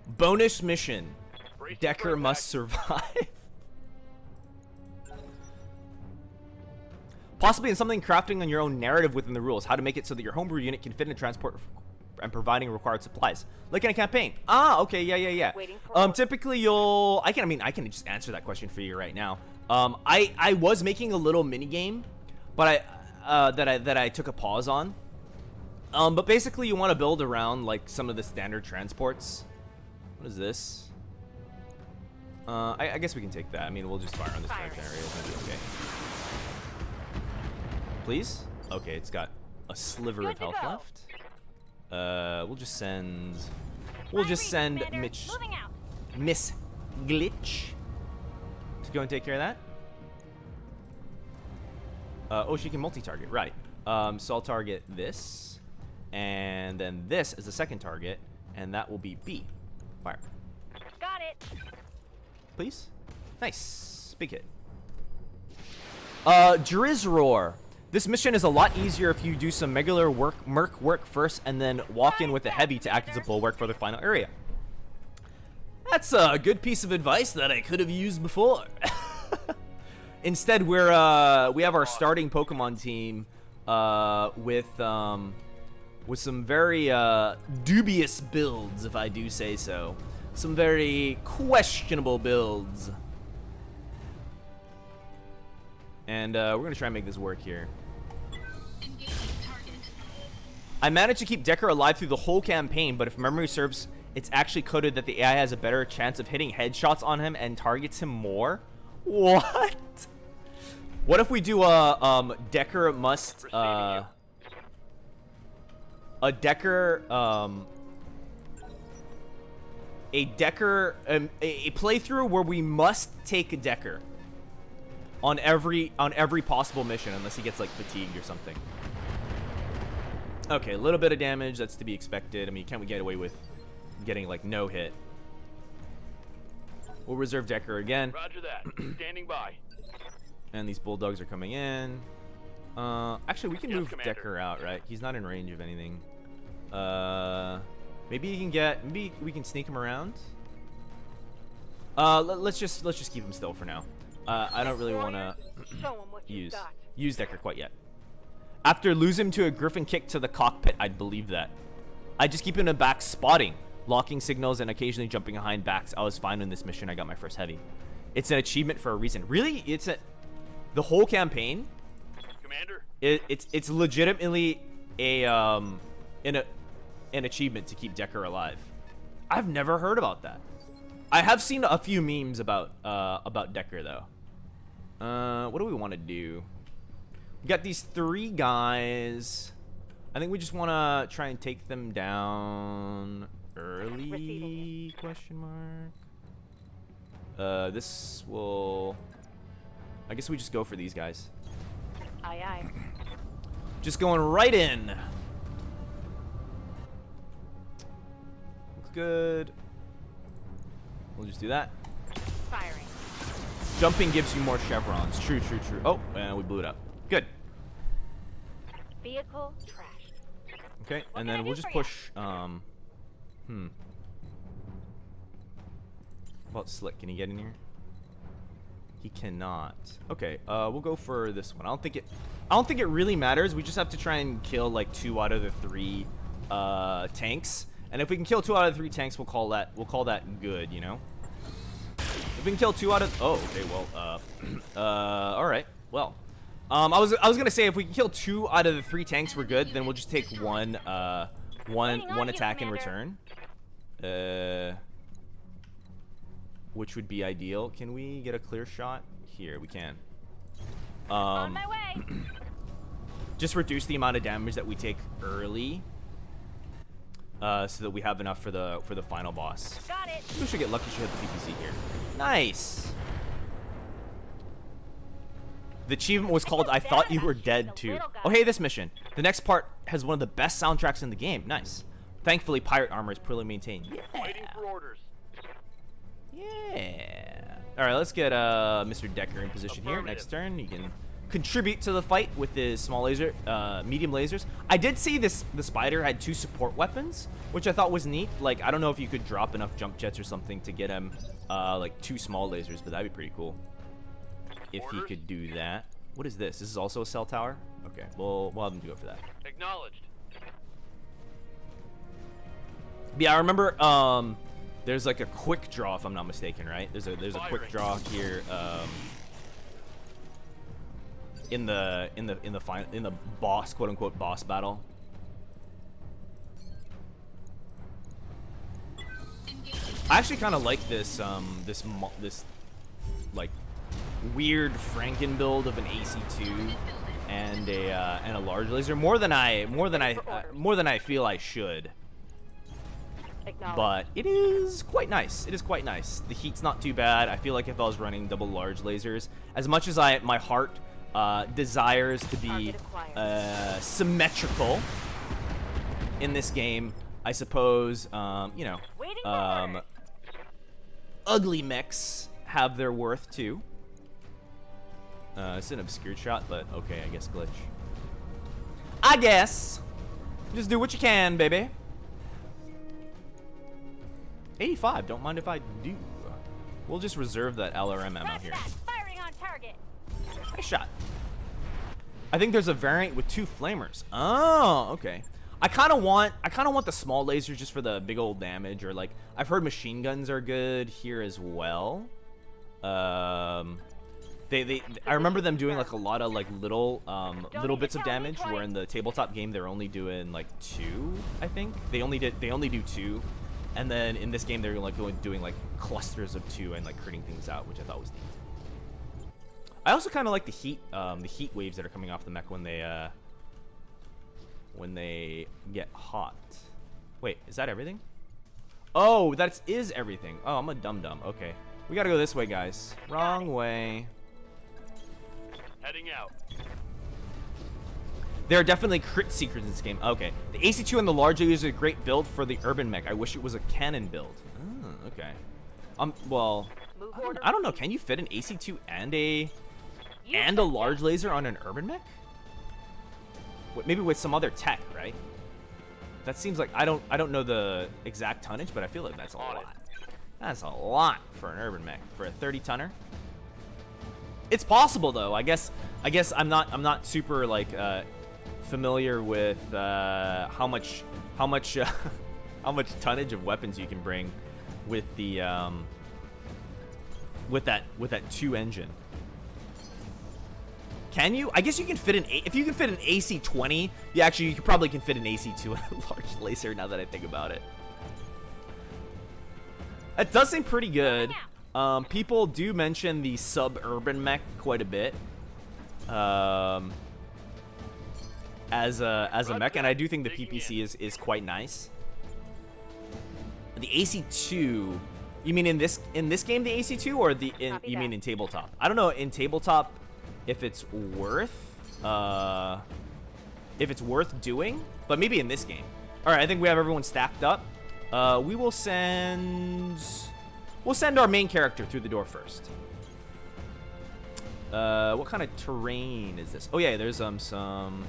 [SPEAKER 1] Bonus mission. Decker must survive. Possibly in something crafting on your own narrative within the rules. How to make it so that your homebrew unit can fit in transport and providing required supplies. Like in a campaign. Ah, okay, yeah. Typically I can just answer that question for you right now. I was making a little mini game, but that I took a pause on. But basically you want to build around like some of the standard transports. What is this? I guess we can take that. I mean, we'll just fire on this area. It's gonna be okay. Please? Okay, it's got a sliver of health left. We'll just send Miss Glitch to go and take care of that. Oh, she can multi-target, right? So I'll target this, and then this is the second target, and that will be B. Fire.
[SPEAKER 3] Got it.
[SPEAKER 1] Please. Nice. Big hit. Drizz Roar. This mission is a lot easier if you do some regular merc work first and then walk in with a heavy to act as a bulwark for the final area. That's a good piece of advice that I could have used before. Instead, we have our starting Pokemon team with some very dubious builds, if I do say so. Some very questionable builds. And we're gonna try and make this work here. I managed to keep Decker alive through the whole campaign, but if memory serves, it's actually coded that the AI has a better chance of hitting headshots on him and targets him more. What? What if we do a Decker must a playthrough where we must take a Decker on every possible mission unless he gets like fatigued or something. Okay, a little bit of damage, that's to be expected. I mean, can't we get away with getting like no hit? We'll reserve Decker again.
[SPEAKER 5] Roger that. Standing by.
[SPEAKER 1] And these bulldogs are coming in. Actually, we can move
[SPEAKER 5] Commander.
[SPEAKER 1] Decker out, right? He's not in range of anything. Maybe we can sneak him around. Let's just keep him still for now. I don't really want to use Decker quite yet. After lose him to a griffin kick to the cockpit, I'd believe that. I just keep him in the back spotting, locking signals, and occasionally jumping behind backs. I was fine in this mission. I got my first heavy. It's an achievement for a reason. Really? The whole campaign?
[SPEAKER 5] Commander?
[SPEAKER 1] It's legitimately an achievement to keep Decker alive. I've never heard about that. I have seen a few memes about Decker though. What do we want to do? We got these 3 guys. I think we just want to try and take them down early? Question mark. This will. I guess we just go for these guys.
[SPEAKER 3] Aye, aye.
[SPEAKER 1] Just going right in. Looks good. We'll just do that.
[SPEAKER 3] Firing.
[SPEAKER 1] Jumping gives you more chevrons. True. Oh, and we blew it up. Good.
[SPEAKER 3] Vehicle trashed.
[SPEAKER 1] Okay,
[SPEAKER 3] What
[SPEAKER 1] and
[SPEAKER 3] can I
[SPEAKER 1] then we'll
[SPEAKER 3] do
[SPEAKER 1] just
[SPEAKER 3] for ya?
[SPEAKER 1] push. How about Slick? Can he get in here? He cannot. Okay, we'll go for this one. I don't think it really matters. We just have to try and kill like 2 out of the 3 tanks. And if we can kill 2 out of the 3 tanks, we'll call that good, you know? If we can kill 2 out of okay, well, all right. Well, I was gonna say if we can kill 2 out of the 3 tanks, we're good. Then we'll just take one attack in return. Which would be ideal. Can we get a clear shot? Here, we can.
[SPEAKER 3] On my way.
[SPEAKER 1] just reduce the amount of damage that we take early, so that we have enough for the final boss.
[SPEAKER 3] Got it.
[SPEAKER 1] We should get lucky. Should hit the PPC here. Nice. The achievement was called "I Thought You Were Dead" too. Oh, hey, this mission. The next part has one of the best soundtracks in the game. Nice. Thankfully, pirate armor is poorly maintained.
[SPEAKER 5] Waiting for orders.
[SPEAKER 1] Yeah. All right, let's get Mr. Decker in position here. Next turn, you can contribute to the fight with his small laser, medium lasers. I did see the spider had 2 support weapons, which I thought was neat. Like, I don't know if you could drop enough jump jets or something to get him like 2 small lasers, but that'd be pretty cool if he could do that. What is this? This is also a cell tower. Okay, we'll have him go for that.
[SPEAKER 5] Acknowledged.
[SPEAKER 1] Yeah, I remember. There's like a quick draw, if I'm not mistaken, right? There's a quick draw here. In the boss, quote unquote, boss battle. I actually kind of like this this like weird Franken build of an AC2 and a large laser more than I feel I should. But it is quite nice. It is quite nice. The heat's not too bad. I feel like if I was running double large lasers, as much as my heart desires to be symmetrical in this game, I suppose you know, ugly mechs have their worth too. It's an obscured shot, but okay, I guess glitch. I guess. Just do what you can, baby. 85, don't mind if I do. We'll just reserve that LRM ammo here.
[SPEAKER 3] Firing on target.
[SPEAKER 1] Nice shot. I think there's a variant with 2 flamers. Oh, okay. I kind of want the small lasers just for the big old damage, or like I've heard machine guns are good here as well. I remember them doing like a lot of like little bits of damage, where in the tabletop game they're only doing like 2, I think. They only do 2. And then in this game, they're like doing like clusters of 2 and like critting things out, which I thought was neat. I also kind of like the heat waves that are coming off the mech when they get hot. Wait, is that everything? Oh, that is everything. Oh, I'm a dum-dum. Okay, we gotta go this way, guys. Wrong way.
[SPEAKER 5] Heading out.
[SPEAKER 1] There are definitely crit secrets in this game. Okay. The AC2 and the large laser is a great build for the urban mech. I wish it was a cannon build. Oh, okay. Well, I don't know. Can you fit an AC2 and a large laser on an urban mech? Maybe with some other tech, right? That seems like I don't know the exact tonnage, but I feel like that's a lot. That's a lot for an urban mech, for a 30-tonner. It's possible though. I guess I'm not super like familiar with how much tonnage of weapons you can bring with the with that 2 engine. Can you? I guess you can fit if you can fit an AC-20. Yeah, actually, you probably can fit an AC-2 and a large laser. Now that I think about it, that does seem pretty good. People do mention the suburban mech quite a bit. As a mech, and I do think the PPC is quite nice. The AC2, you mean in this game the AC2, or you mean in tabletop? I don't know in tabletop if it's worth doing, but maybe in this game. All right, I think we have everyone stacked up. We'll send our main character through the door first. What kind of terrain is this? Oh yeah, there's some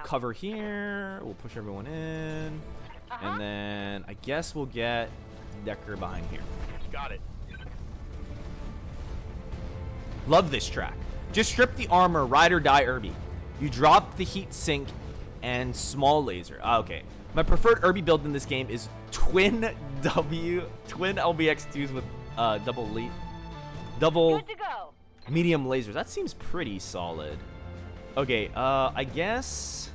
[SPEAKER 1] cover here. We'll push everyone in, and then I guess we'll get Decker behind here.
[SPEAKER 5] Got it.
[SPEAKER 1] Love this track. Just strip the armor, ride or die, Irby. You drop the heat sink and small laser. Okay, my preferred Irby build in this game is twin LBX2s with double
[SPEAKER 3] Good to go.
[SPEAKER 1] medium lasers. That seems pretty solid. Okay, I guess.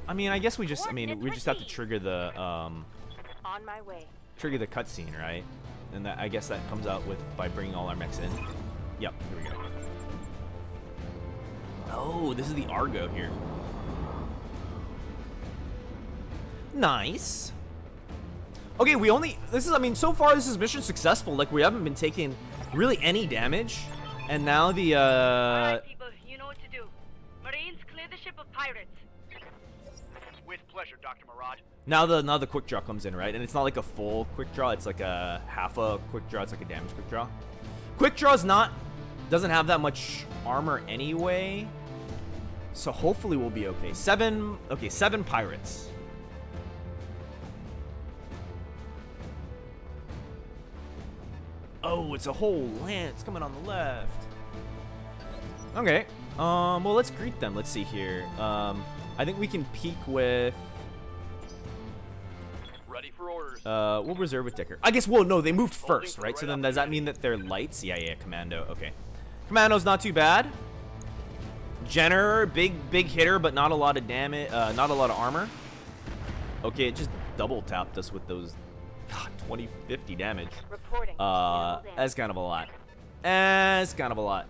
[SPEAKER 1] I guess we just have to trigger the
[SPEAKER 3] On my way.
[SPEAKER 1] trigger the cutscene, right? And I guess that comes out by bringing all our mechs in. Yep, here we go. Oh, this is the Argo here. Nice. Okay, I mean, so far this is mission successful. Like, we haven't been taking really any damage. And now the,
[SPEAKER 3] Alright, people, you know what to do. Marines, clear the ship of pirates.
[SPEAKER 5] With pleasure, Dr. Murad.
[SPEAKER 1] now the quick draw comes in, right? And it's not like a full quick draw. It's like a half a quick draw. It's like a damage quick draw. Quick draw's doesn't have that much armor anyway. So hopefully we'll be okay. 7 pirates. Oh, it's a whole lance coming on the left. Okay. Well, let's greet them. Let's see here. I think we can peek with...
[SPEAKER 5] Ready for orders.
[SPEAKER 1] We'll reserve with Dicker. I guess, well, no, they moved first, right? So then does that mean that they're lights? Yeah, Commando. Okay. Commando's not too bad. Jenner, big hitter, but not a lot of damage, not a lot of armor. Okay, it just double tapped us with those 20, 50 damage.
[SPEAKER 3] Reporting.
[SPEAKER 1] That's kind of a lot. That's kind of a lot.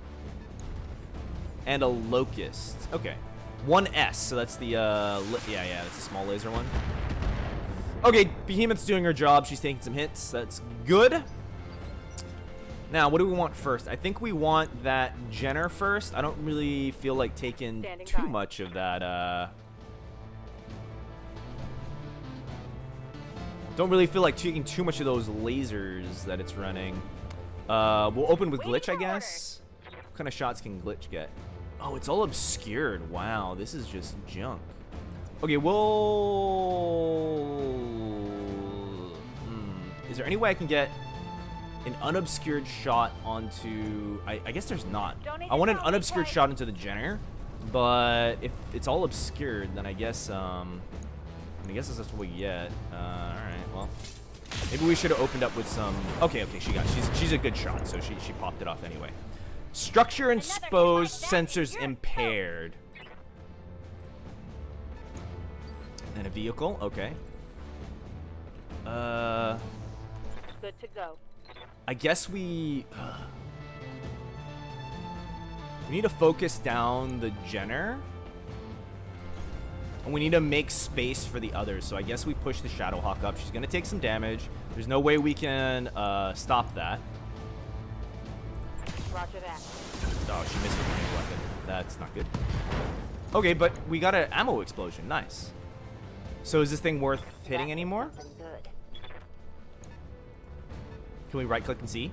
[SPEAKER 1] And a locust. Okay. 1S, so that's the, yeah, that's a small laser one. Okay, Behemoth's doing her job. She's taking some hits. That's good. Now, what do we want first? I think we want that Jenner first. I don't really feel like taking too much of that, don't really feel like taking too much of those lasers that it's running. We'll open with Glitch, I guess. What kind of shots can Glitch get? Oh, it's all obscured. Wow, this is just junk. Okay, is there any way I can get an unobscured shot onto... I guess there's not. I want an unobscured shot into the Jenner, but if it's all obscured, then I guess, I guess that's what we get. Alright, well. Maybe we should have opened up with some... Okay, she's a good shot, so she popped it off anyway. Structure exposed, sensors impaired. And a vehicle, okay.
[SPEAKER 3] Good to go.
[SPEAKER 1] I guess we need to focus down the Jenner. And we need to make space for the others. So I guess we push the Shadowhawk up. She's going to take some damage. There's no way we can stop that.
[SPEAKER 3] Roger that.
[SPEAKER 1] Oh, she missed with the main weapon. That's not good. Okay, but we got an ammo explosion. Nice. So is this thing worth hitting anymore?
[SPEAKER 3] Good.
[SPEAKER 1] Can we right click and see?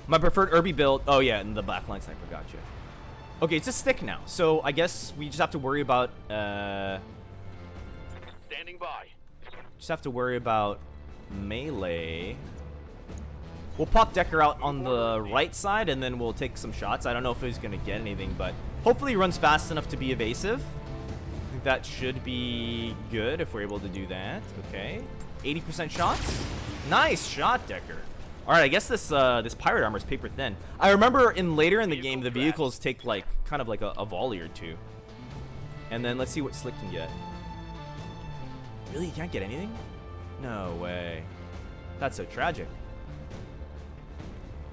[SPEAKER 1] My preferred Irby build. Oh yeah, and the Blackline Sniper, gotcha. Okay, it's a stick now. So I guess we just have to worry about
[SPEAKER 5] Standing by.
[SPEAKER 1] just have to worry about melee. We'll pop Decker out on the right side and then we'll take some shots. I don't know if he's gonna get anything, but hopefully he runs fast enough to be evasive. I think that should be good if we're able to do that. Okay. 80% shots. Nice shot, Decker. All right, I guess this this pirate armor is paper thin. I remember later in the game, the vehicles take like kind of like a volley or two. And then let's see what Slick can get. Really, you can't get anything? No way. That's so tragic.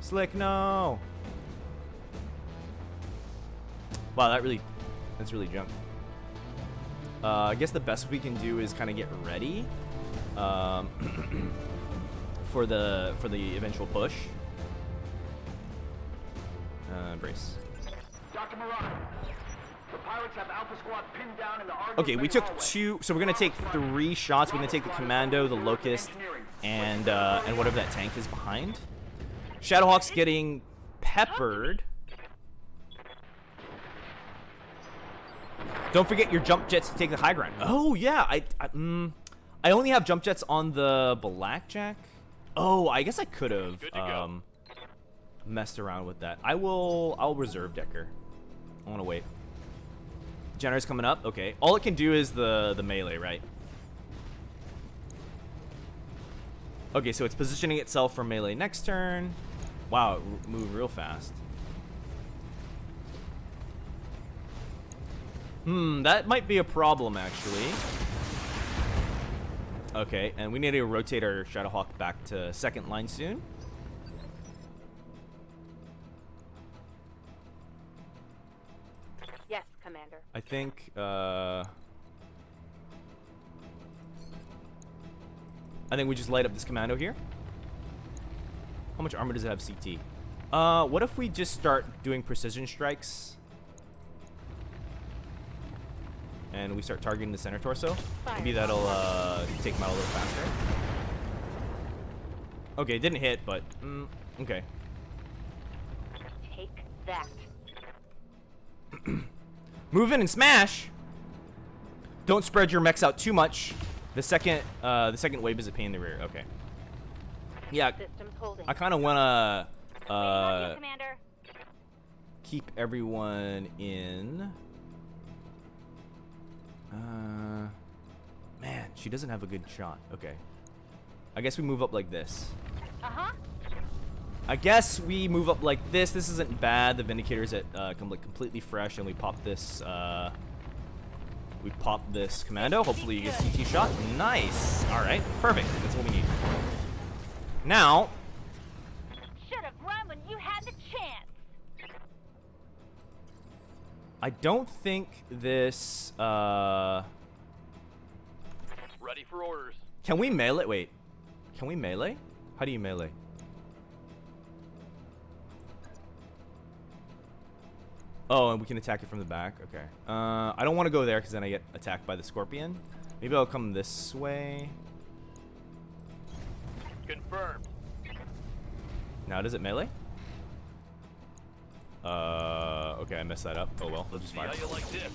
[SPEAKER 1] Slick, no. Wow, that's really junk. I guess the best we can do is kind of get ready. For the eventual push. Brace.
[SPEAKER 5] Dr. Murad, the pirates have Alpha Squad pinned down in the Argo.
[SPEAKER 1] Okay, we took 2, so we're gonna take 3 shots. We're gonna take the Commando, the Locust, and whatever that tank is behind. Shadowhawk's getting peppered. Don't forget your jump jets to take the high ground. Oh yeah, I only have jump jets on the Blackjack. Oh, I guess I could have messed around with that. I'll reserve Decker. I want to wait. Jenner's coming up. Okay, all it can do is the melee, right? Okay, so it's positioning itself for melee next turn. Wow, it moved real fast. That might be a problem, actually. Okay, and we need to rotate our Shadowhawk back to second line soon. I think we just light up this commando here. How much armor does it have CT? What if we just start doing precision strikes? And we start targeting the center torso? Maybe that'll take him out a little faster. Okay, it didn't hit, but okay.
[SPEAKER 3] Take that.
[SPEAKER 1] Move in and smash. Don't spread your mechs out too much. The second wave is a pain in the rear. Okay. Yeah,
[SPEAKER 3] Systems holding.
[SPEAKER 1] I kind of wanna
[SPEAKER 3] Commander.
[SPEAKER 1] keep everyone in. Man, she doesn't have a good shot. Okay. I guess we move up like this.
[SPEAKER 3] Uh-huh.
[SPEAKER 1] I guess we move up like this. This isn't bad. The Vindicator's at completely fresh, and we pop this. We pop this commando. Hopefully, you get CT shot. Nice. All right, perfect. That's what we need. Now,
[SPEAKER 3] Should have run when you had the chance.
[SPEAKER 1] I don't think this.
[SPEAKER 5] Ready for orders.
[SPEAKER 1] Can we melee? Wait, can we melee? How do you melee? Oh, and we can attack it from the back. Okay. I don't want to go there because then I get attacked by the scorpion. Maybe I'll come this way.
[SPEAKER 5] Confirmed.
[SPEAKER 1] Now, does it melee? Okay, I messed that up. Oh well, they'll just
[SPEAKER 5] See
[SPEAKER 1] fire.
[SPEAKER 5] how you like this.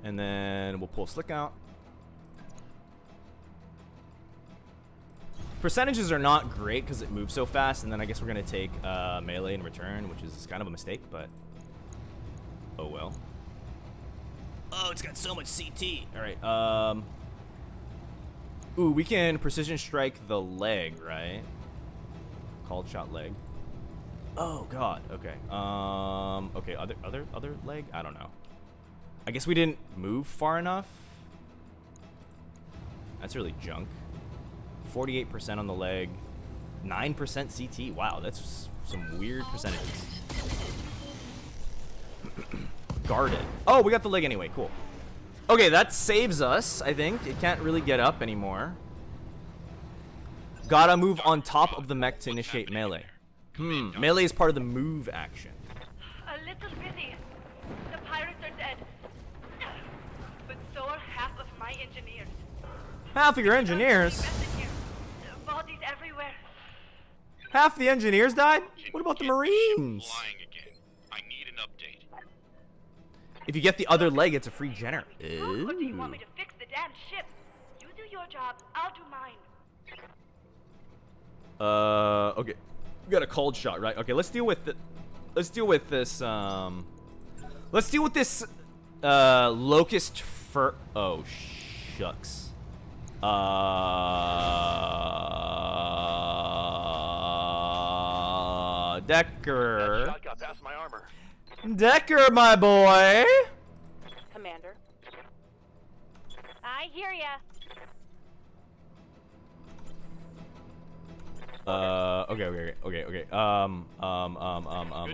[SPEAKER 1] And then we'll pull Slick out. Percentages are not great because it moves so fast, and then I guess we're gonna take melee in return, which is kind of a mistake, but oh well. Oh, it's got so much CT. All right. Ooh, we can precision strike the leg, right? Called shot leg. Oh God. Okay. Okay. Other leg. I don't know. I guess we didn't move far enough. That's really junk. 48% on the leg, 9% CT. Wow, that's some weird percentages. Guarded. Oh, we got the leg anyway. Cool. Okay, that saves us, I think. It can't really get up anymore. Gotta move on top of the mech to initiate melee. Melee is part of the move action.
[SPEAKER 3] A little busy. The pirates are dead. But so are half of my engineers.
[SPEAKER 1] Half of your engineers?
[SPEAKER 3] Bodies everywhere.
[SPEAKER 1] Half the engineers died? What about the Marines?
[SPEAKER 4] Flying again. I need an update.
[SPEAKER 1] If you get the other leg, it's a free gener.
[SPEAKER 3] Or do you want me to fix the damn ship? You do your job, I'll do mine.
[SPEAKER 1] Okay. We got a cold shot, right? Okay, let's deal with the. Let's deal with this. Let's deal with this. Locust fur. Oh, shucks. Decker.
[SPEAKER 5] That shot got past my armor.
[SPEAKER 1] Decker, my boy.
[SPEAKER 3] Commander. I hear ya.
[SPEAKER 1] Okay.
[SPEAKER 5] Good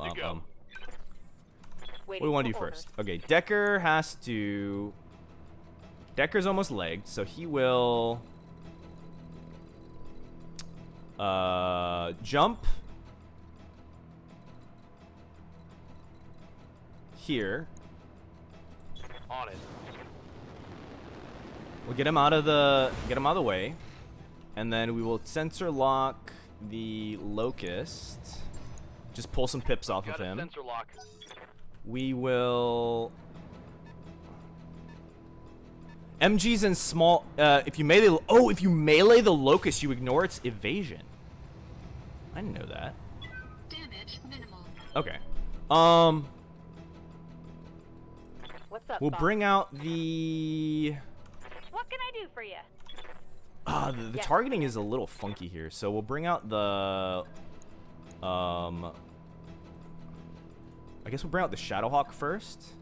[SPEAKER 5] to go.
[SPEAKER 1] What do we want to do first? Okay, Decker has to. Decker's almost legged, so he will jump here.
[SPEAKER 5] On it.
[SPEAKER 1] We'll get him out of the way, and then we will sensor lock the Locust. Just pull some pips off of
[SPEAKER 5] Got a
[SPEAKER 1] him.
[SPEAKER 5] sensor lock.
[SPEAKER 1] We will. MGs and small. If you melee the Locust, you ignore its evasion. I didn't know that.
[SPEAKER 2] Damage minimal.
[SPEAKER 1] Okay.
[SPEAKER 3] What's up,
[SPEAKER 1] We'll
[SPEAKER 3] boss?
[SPEAKER 1] bring out the.
[SPEAKER 3] What can I do for you?
[SPEAKER 1] The targeting is a little funky here, so we'll bring out the. I guess we'll bring out the Shadowhawk first.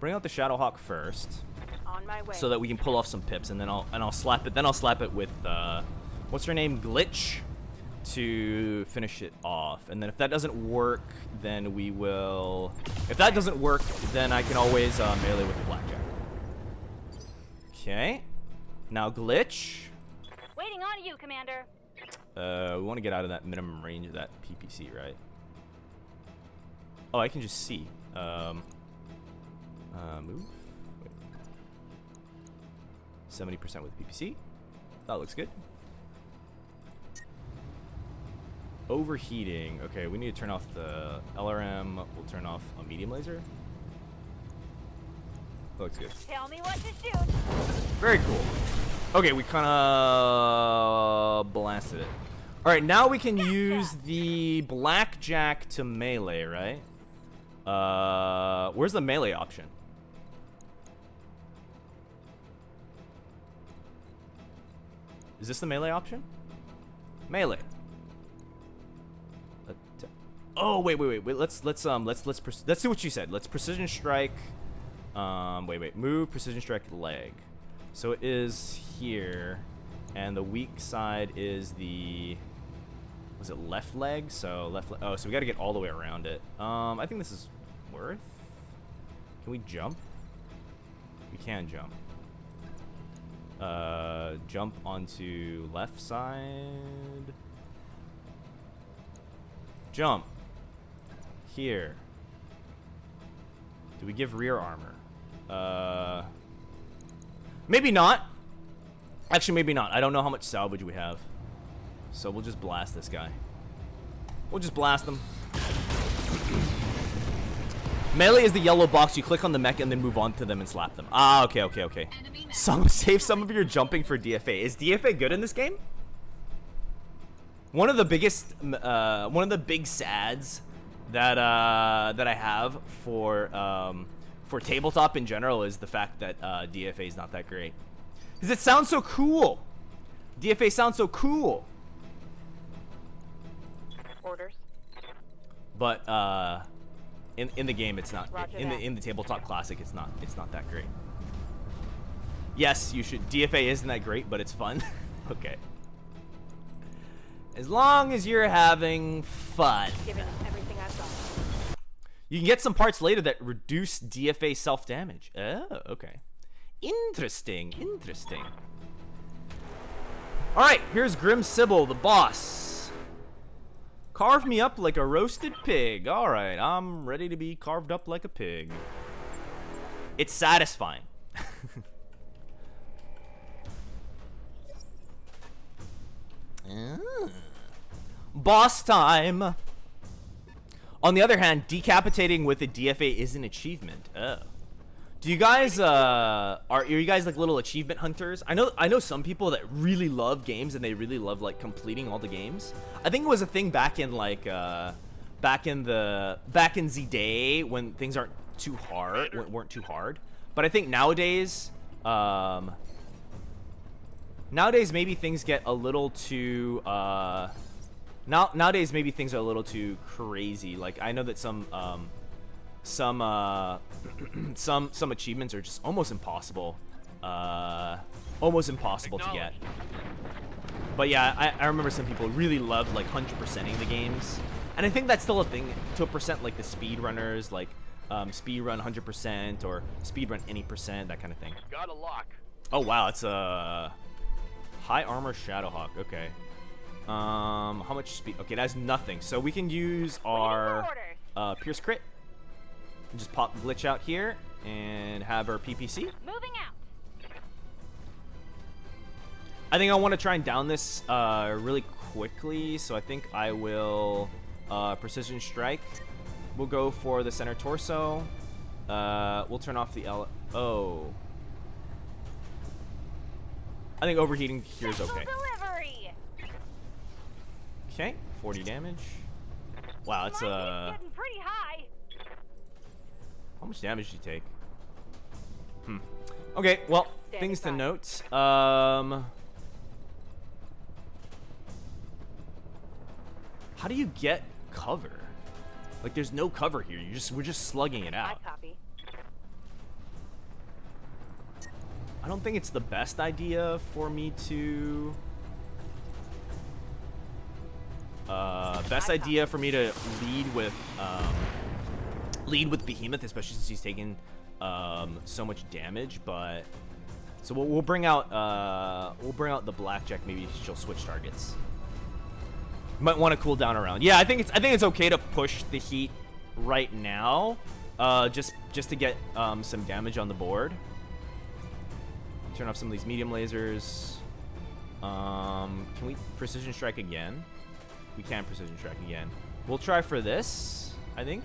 [SPEAKER 1] Bring out the Shadowhawk first,
[SPEAKER 3] On my way.
[SPEAKER 1] so that we can pull off some pips, and then I'll slap it. Then I'll slap it with what's her name, Glitch, to finish it off. And then if that doesn't work, then we will... If that doesn't work, then I can always melee with the blackjack. Okay. Now Glitch.
[SPEAKER 3] Waiting on you, Commander.
[SPEAKER 1] We want to get out of that minimum range of that PPC, right? Oh, I can just see. Move. Wait. 70% with PPC. That looks good. Overheating. Okay, we need to turn off the LRM. We'll turn off a medium laser. That looks good.
[SPEAKER 3] Tell me what to shoot.
[SPEAKER 1] Very cool. Okay, we kind of blasted it. All right, now we can use the blackjack to melee, right? Where's the melee option? Is this the melee option? Melee. Oh, wait. Let's see what you said. Let's precision strike. Wait. Move, precision strike, leg. So it is here, and the weak side is the... Was it left leg? So left leg. Oh, so we got to get all the way around it. I think this is worth. Can we jump? We can jump. Jump onto left side. Jump. Here. Do we give rear armor? Maybe not. Actually, maybe not. I don't know how much salvage we have. So we'll just blast this guy. We'll just blast him. Melee is the yellow box. You click on the mech and then move on to them and slap them. Ah, okay. Save some of your jumping for DFA. Is DFA good in this game? One of the biggest, one of the big sads that that I have for tabletop in general is the fact that DFA is not that great. Because it sounds so cool. DFA sounds so cool.
[SPEAKER 3] Orders.
[SPEAKER 1] But in the game it's not. In the tabletop classic it's not that great. Yes, you should. DFA isn't that great, but it's fun. Okay. As long as you're having fun.
[SPEAKER 3] Giving everything I've got.
[SPEAKER 1] You can get some parts later that reduce DFA self-damage. Oh, okay. Interesting. Alright, here's Grim Sybil, the boss. Carve me up like a roasted pig. Alright, I'm ready to be carved up like a pig. It's satisfying. Boss time. On the other hand, decapitating with a DFA is an achievement. Oh. Do you guys are you guys like little achievement hunters? I know some people that really love games and they really love like completing all the games. I think it was a thing back in like back in the day when things weren't too hard. But I think nowadays maybe things get a little too nowadays maybe things are a little too crazy. Like I know that some achievements are just almost impossible to get. But yeah, I remember some people really loved like 100%ing the games, and I think that's still a thing to a percent, like the speedrunners, like speedrun 100% or speedrun any percent, that kind of thing.
[SPEAKER 5] Got a lock.
[SPEAKER 1] Oh wow, it's a high armor Shadowhawk. Okay. How much speed? Okay, that's nothing. So we can use our Pierce crit. Just pop Glitch out here and have our PPC.
[SPEAKER 3] Moving out.
[SPEAKER 1] I think I want to try and down this really quickly, so I think I will precision strike. We'll go for the center torso. We'll turn off the Oh. I think overheating here is okay.
[SPEAKER 3] Delivery.
[SPEAKER 1] Okay, 40 damage. Wow, it's
[SPEAKER 3] getting pretty high.
[SPEAKER 1] How much damage did you take? Okay, well, things to note. How do you get cover? Like, there's no cover here. We're just slugging it out.
[SPEAKER 3] I copy.
[SPEAKER 1] I don't think it's the best idea for me to Best idea for me to lead with Behemoth, especially since he's taken so much damage. But so we'll bring out the Blackjack. Maybe she'll switch targets. Might want to cool down around. Yeah, I think it's okay to push the heat right now, just to get some damage on the board. Turn off some of these medium lasers. Can we precision strike again? We can precision strike again. We'll try for this, I think.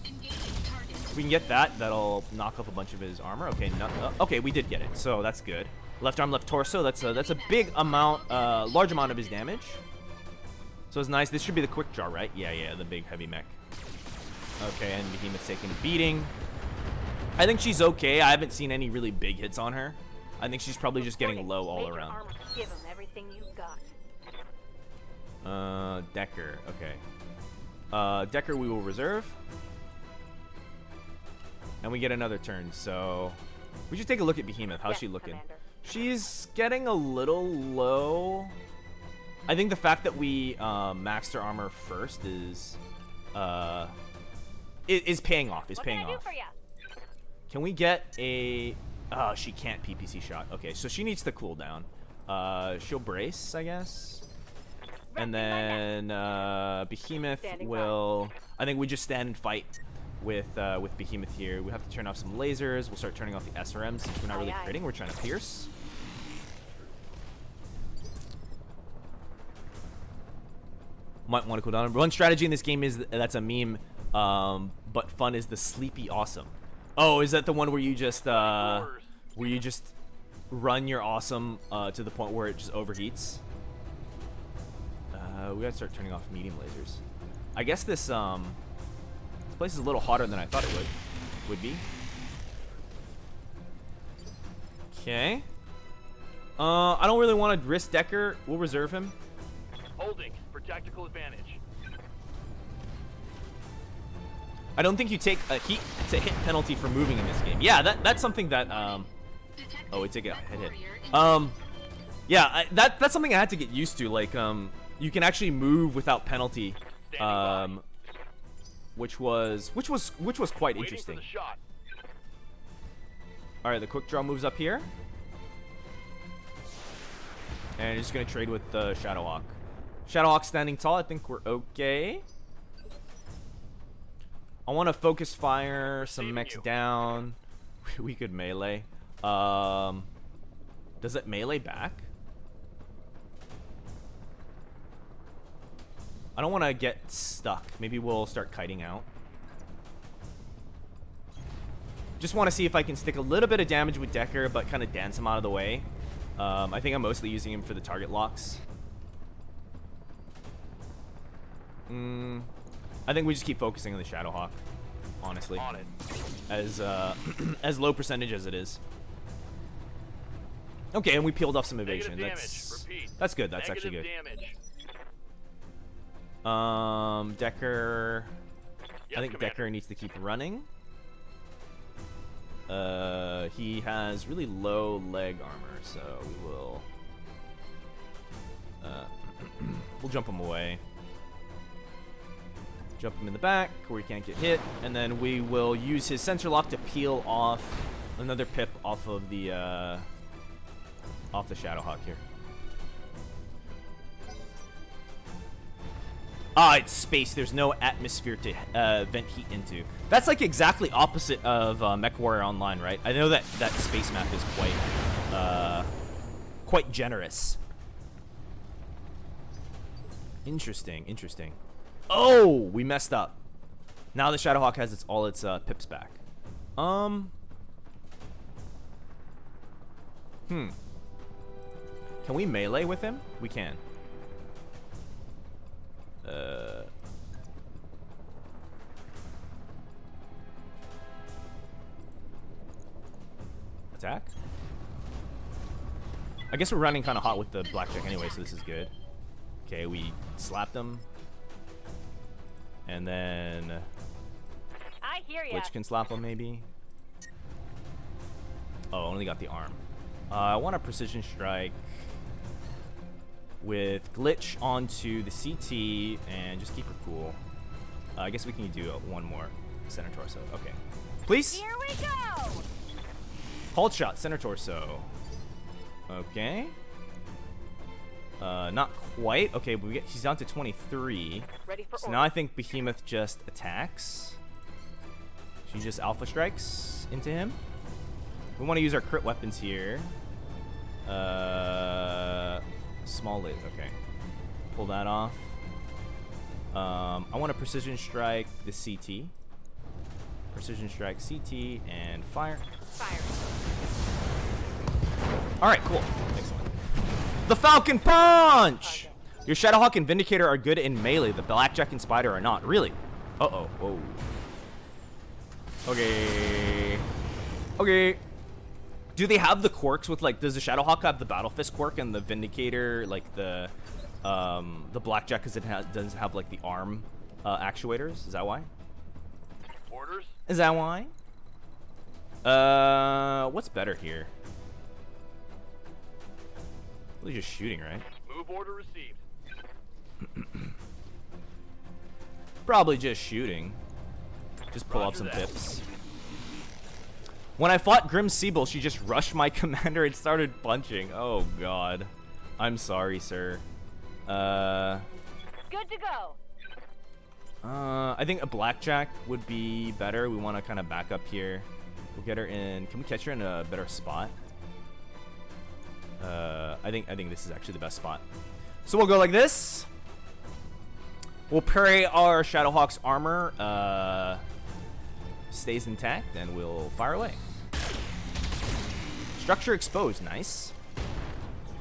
[SPEAKER 1] If we can get that, that'll knock off a bunch of his armor. Okay, okay, we did get it, so that's good. Left arm, left torso. That's a big amount, large amount of his damage. So it's nice. This should be the quick draw, right? Yeah, the big heavy mech. Okay, and Behemoth's taking a beating. I think she's okay. I haven't seen any really big hits on her. I think she's probably just getting low all around.
[SPEAKER 3] Give him everything you've got.
[SPEAKER 1] Decker. Okay. Decker we will reserve. And we get another turn, so we should take a look at Behemoth. How's she looking?
[SPEAKER 3] Commander.
[SPEAKER 1] She's getting a little low. I think the fact that we maxed her armor first is paying off. Is paying off. Can we get a? She can't PPC shot. Okay, so she needs to cool down. She'll brace, I guess. And then Behemoth will. I think we just stand and fight with Behemoth here. We have to turn off some lasers. We'll start turning off the SRMs since we're not really critting. We're trying to pierce. Might want to cool down. One strategy in this game is that's a meme, but fun is the sleepy awesome. Oh, is that the one where you just run your awesome to the point where it just overheats? We gotta start turning off medium lasers. I guess this place is a little hotter than I thought it would be. Okay. I don't really want to risk Decker. We'll reserve him.
[SPEAKER 5] Holding for tactical advantage.
[SPEAKER 1] I don't think you take a heat to hit penalty for moving in this game. Yeah, that's something that oh, we take a hit. Yeah, that's something I had to get used to. Like you can actually move without penalty, which was quite interesting. All right, the quick draw moves up here, and just gonna trade with the Shadowhawk. Shadowhawk standing tall. I think we're okay. I want to focus fire some mechs down. We could melee. Does it melee back? I don't want to get stuck. Maybe we'll start kiting out. Just want to see if I can stick a little bit of damage with Decker, but kind of dance him out of the way. I think I'm mostly using him for the target locks. I think we just keep focusing on the Shadowhawk, honestly. On it. As low percentage as it is. Okay, and we peeled off some evasion. That's good. That's actually good. Decker. I think Decker needs to keep running. He has really low leg armor, so we will. We'll jump him away. Jump him in the back where he can't get hit, and then we will use his sensor lock to peel off another pip off of the Shadowhawk here. Ah, it's space. There's no atmosphere to vent heat into. That's like exactly opposite of Mechwarrior Online, right? I know that space map is quite generous. Interesting. Oh, we messed up. Now the Shadowhawk has all its pips back. Can we melee with him? We can. Attack? I guess we're running kind of hot with the Blackjack anyway, so this is good. Okay, we slapped him. And then
[SPEAKER 3] I hear ya.
[SPEAKER 1] Glitch can slap him maybe. Oh, only got the arm. I want a precision strike. with glitch onto the CT and just keep her cool. I guess we can do one more center torso. Okay, please.
[SPEAKER 3] Here we go!
[SPEAKER 1] Hold shot, center torso. Okay. Not quite. Okay, but she's down to 23.
[SPEAKER 3] Ready for
[SPEAKER 1] So now I think Behemoth just attacks. She just alpha strikes into him. We want to use our crit weapons here. Small laser. Okay. Pull that off. I want to precision strike the CT. Precision strike CT and fire.
[SPEAKER 3] Fire.
[SPEAKER 1] Alright, cool. Excellent. The Falcon Punch! Your Shadowhawk and Vindicator are good in melee. The Blackjack and Spider are not. Really? Uh-oh. Whoa. Okay. Okay. Do they have the quirks with, like, does the Shadowhawk have the Battle Fist quirk and the Vindicator, like, the Blackjack, because it doesn't have, like, the arm actuators? Is that why?
[SPEAKER 4] Orders?
[SPEAKER 1] Is that why? What's better here? Really just shooting, right?
[SPEAKER 4] Move order received.
[SPEAKER 1] Probably just shooting. Just pull up
[SPEAKER 4] Roger
[SPEAKER 1] some
[SPEAKER 4] that.
[SPEAKER 1] pips. When I fought Grim Siebel, she just rushed my commander and started punching. Oh god. I'm sorry, sir.
[SPEAKER 3] Good to go.
[SPEAKER 1] I think a Blackjack would be better. We want to kind of back up here. We'll get her in. Can we catch her in a better spot? I think this is actually the best spot. So we'll go like this. We'll parry our Shadowhawk's armor. Stays intact, and we'll fire away. Structure exposed. Nice.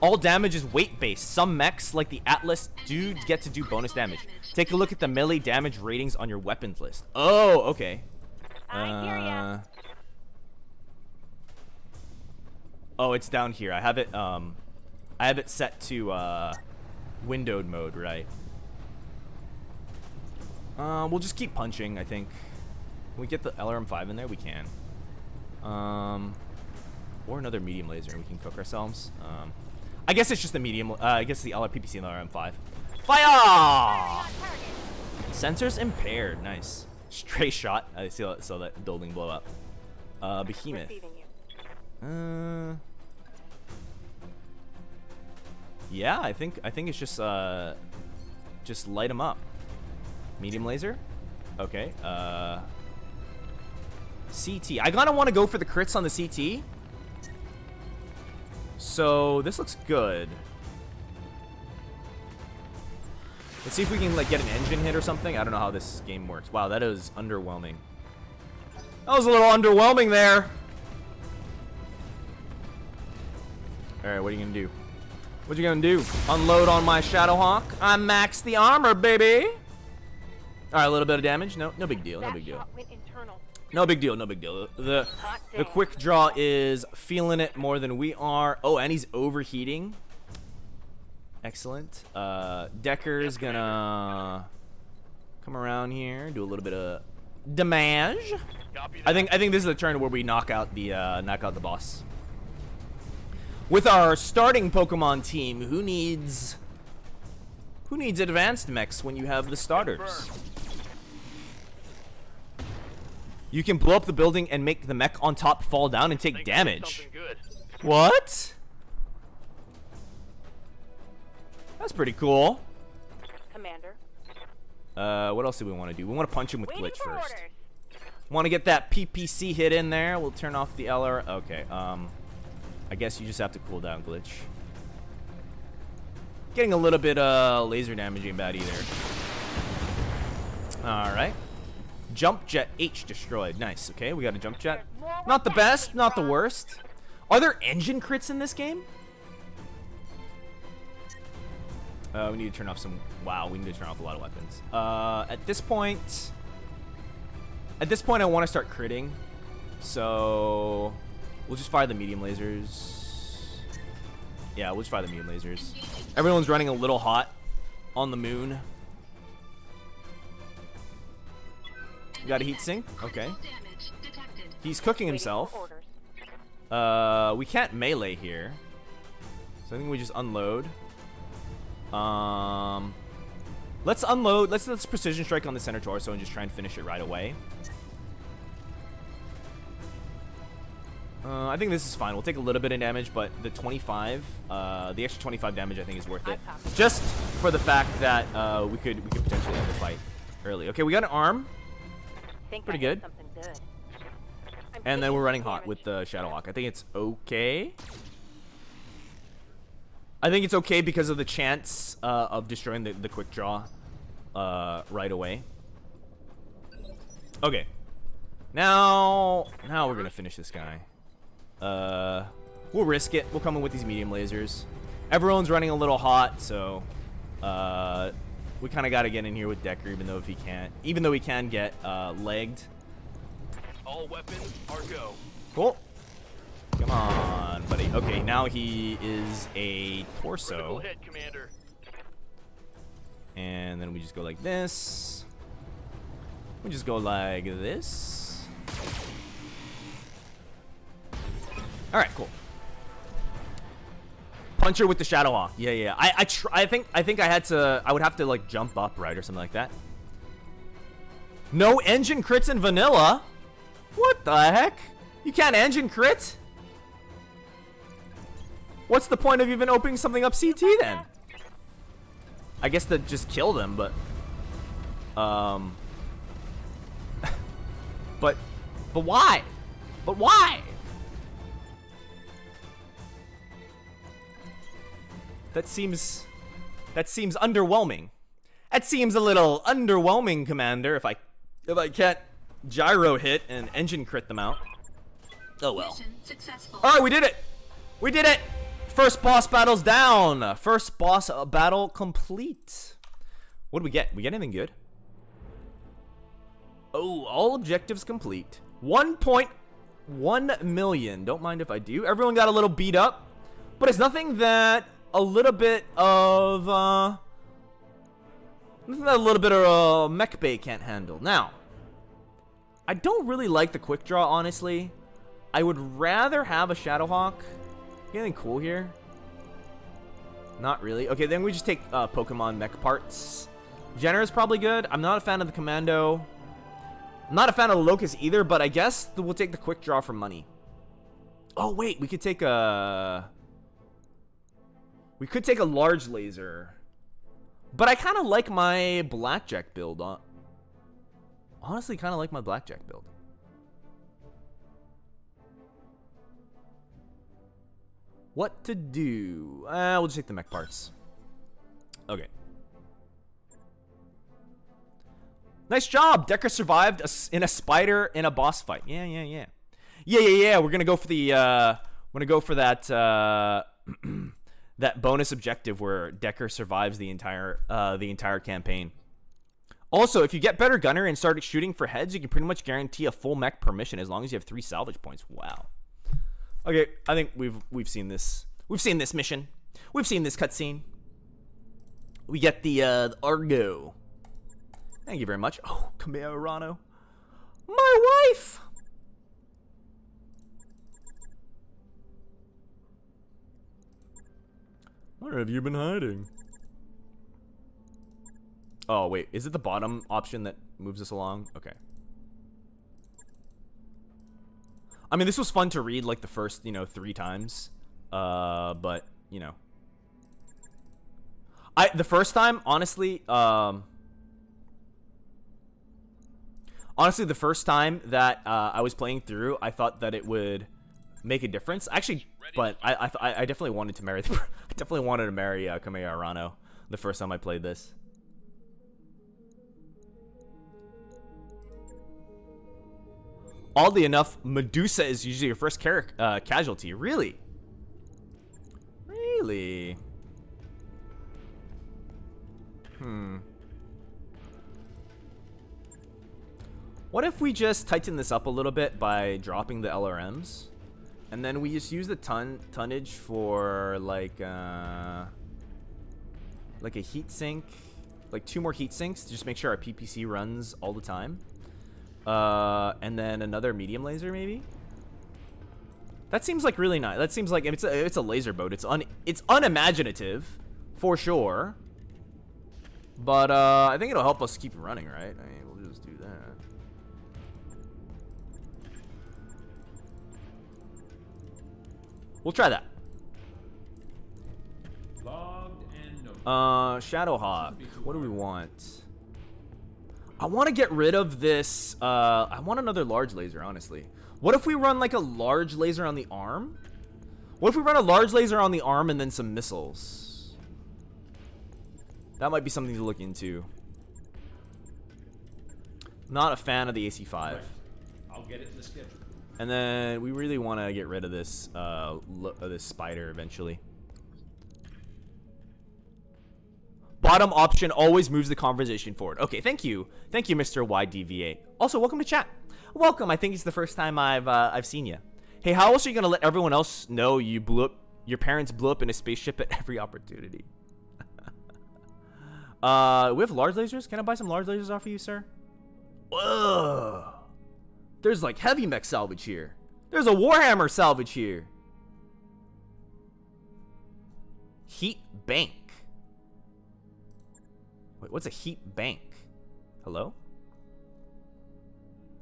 [SPEAKER 1] All damage is weight-based. Some mechs, like the Atlas, do get to do bonus damage. Take a look at the melee damage ratings on your weapons list. Oh, okay.
[SPEAKER 3] I hear ya.
[SPEAKER 1] Oh, it's down here. I have it set to windowed mode, right? We'll just keep punching, I think. Can we get the LRM-5 in there? We can. Or another medium laser, and we can cook ourselves. I guess it's just the medium. I guess the LRPPC and the LRM-5. Fire! Sensors impaired. Nice. Stray shot. I saw that building blow up. Behemoth.
[SPEAKER 3] Receiving you.
[SPEAKER 1] Yeah, I think it's just light them up. Medium laser. Okay. CT. I gotta want to go for the crits on the CT. So this looks good. Let's see if we can like get an engine hit or something. I don't know how this game works. Wow, that is underwhelming. That was a little underwhelming there. All right, what are you gonna do? What you gonna do? Unload on my Shadowhawk? I maxed the armor, baby. All right, a little bit of damage. No big deal. No
[SPEAKER 3] That
[SPEAKER 1] big deal.
[SPEAKER 3] shot went internal.
[SPEAKER 1] No big deal. No big deal. The quick draw is feeling it more than we are. Oh, and he's overheating. Excellent. Decker's gonna come around here, do a little bit of damage. I think this is the turn where we knock out the boss. With our starting Pokemon team, who needs advanced mechs when you have the starters? You can blow up the building and make the mech on top fall down and take damage. What? That's pretty cool.
[SPEAKER 3] Commander.
[SPEAKER 1] What else do we want to do? We want to punch him with
[SPEAKER 3] Waiting
[SPEAKER 1] glitch
[SPEAKER 3] for
[SPEAKER 1] first.
[SPEAKER 3] orders.
[SPEAKER 1] Want to get that PPC hit in there. We'll turn off the LR. Okay, I guess you just have to cool down glitch. Getting a little bit laser damage ain't bad either. Alright. Jump jet H destroyed. Nice. Okay, we got a jump jet. Not the best, not the worst. Are there engine crits in this game? We need to turn off some... Wow, we need to turn off a lot of weapons. At this point, I want to start critting. So... We'll just fire the medium lasers. Yeah, we'll just fire the medium lasers. Everyone's running a little hot on the moon. You got a heat sink? Okay.
[SPEAKER 2] Damage detected.
[SPEAKER 1] He's cooking
[SPEAKER 3] Waiting for
[SPEAKER 1] himself.
[SPEAKER 3] orders.
[SPEAKER 1] We can't melee here. So I think we just unload. Let's unload. Let's precision strike on the center torso and just try and finish it right away. I think this is fine. We'll take a little bit of damage, but the 25, the extra 25 damage, I think is worth it. Just for the fact that we could potentially end the fight early. Okay, we got an arm. Pretty good. And then we're running hot with the Shadowhawk. I think it's okay. I think it's okay because of the chance of destroying the quick draw right away. Okay. Now we're gonna finish this guy. We'll risk it. We'll come in with these medium lasers. Everyone's running a little hot, so we kind of got to get in here with Decker, even though he can get legged.
[SPEAKER 4] All weapons are go.
[SPEAKER 1] Cool. Come on, buddy. Okay, now he is a torso.
[SPEAKER 4] Critical hit, Commander.
[SPEAKER 1] And then we just go like this. We just go like this. All right, cool. Puncher with the Shadowhawk. Yeah. I think I would have to like jump up, right, or something like that. No engine crits in vanilla. What the heck? You can't engine crit? What's the point of even opening something up CT then? I guess to just kill them, but but why? But why? That seems underwhelming. That seems a little underwhelming, Commander, if I can't gyro hit and engine crit them out. Oh well.
[SPEAKER 2] Mission successful.
[SPEAKER 1] All right, we did it. We did it. First boss battle's down. First boss battle complete. What do we get? We get anything good? Oh, all objectives complete. 1.1 million. Don't mind if I do. Everyone got a little beat up, but it's nothing that a little bit of mech bay can't handle. Now, I don't really like the quick draw, honestly. I would rather have a Shadowhawk. Anything cool here? Not really. Okay, then we just take Pokemon mech parts. Jenner is probably good. I'm not a fan of the Commando. I'm not a fan of the Locust either, but I guess we'll take the quick draw for money. Oh, wait. We could take a large laser. But I kind of like my Blackjack build. Honestly, kind of like my Blackjack build. What to do? We'll just take the mech parts. Okay. Nice job. Decker survived in a spider in a boss fight. Yeah. We're gonna go for the. We're gonna go for that. That bonus objective where Decker survives the entire campaign. Also, if you get better gunner and start shooting for heads, you can pretty much guarantee a full mech per mission as long as you have 3 salvage points. Wow. Okay, I think we've seen this. We've seen this mission. We've seen this cutscene. We get the Argo. Thank you very much. Oh, Kamea Arano. My wife! Where have you been hiding? Oh, wait. Is it the bottom option that moves us along? Okay. I mean, this was fun to read, like, the first, 3 times. But, the first time, honestly, the first time that I was playing through, I thought that it would make a difference. Actually, but I definitely wanted to marry Kamea Arano the first time I played this. Oddly enough, Medusa is usually your first casualty. Really? Really? What if we just tighten this up a little bit by dropping the LRMs? And then we just use the tonnage for like a heat sink, like 2 more heat sinks to just make sure our PPC runs all the time. And then another medium laser maybe. That seems like really nice. That seems like it's a laser boat. It's unimaginative for sure, But I think it'll help us keep running, right? I mean, we'll just do that. We'll try that. Shadowhawk. What do we want? I want to get rid of this. I want another large laser, honestly. What if we run like a large laser on the arm? What if we run a large laser on the arm and then some missiles? That might be something to look into. Not a fan of the AC-5.
[SPEAKER 6] Right. I'll get it in the schedule.
[SPEAKER 1] And then we really want to get rid of this this spider eventually. Bottom option always moves the conversation forward. Okay, thank you. Thank you, Mr. YDVA. Also, welcome to chat. Welcome. I think it's the first time I've seen you. Hey, how else are you going to let everyone else know you blew up, your parents blew up in a spaceship at every opportunity? We have large lasers. Can I buy some large lasers off of you, sir? Whoa. There's like heavy mech salvage here. There's a Warhammer salvage here. Heat bank. Wait, what's a heat bank? Hello?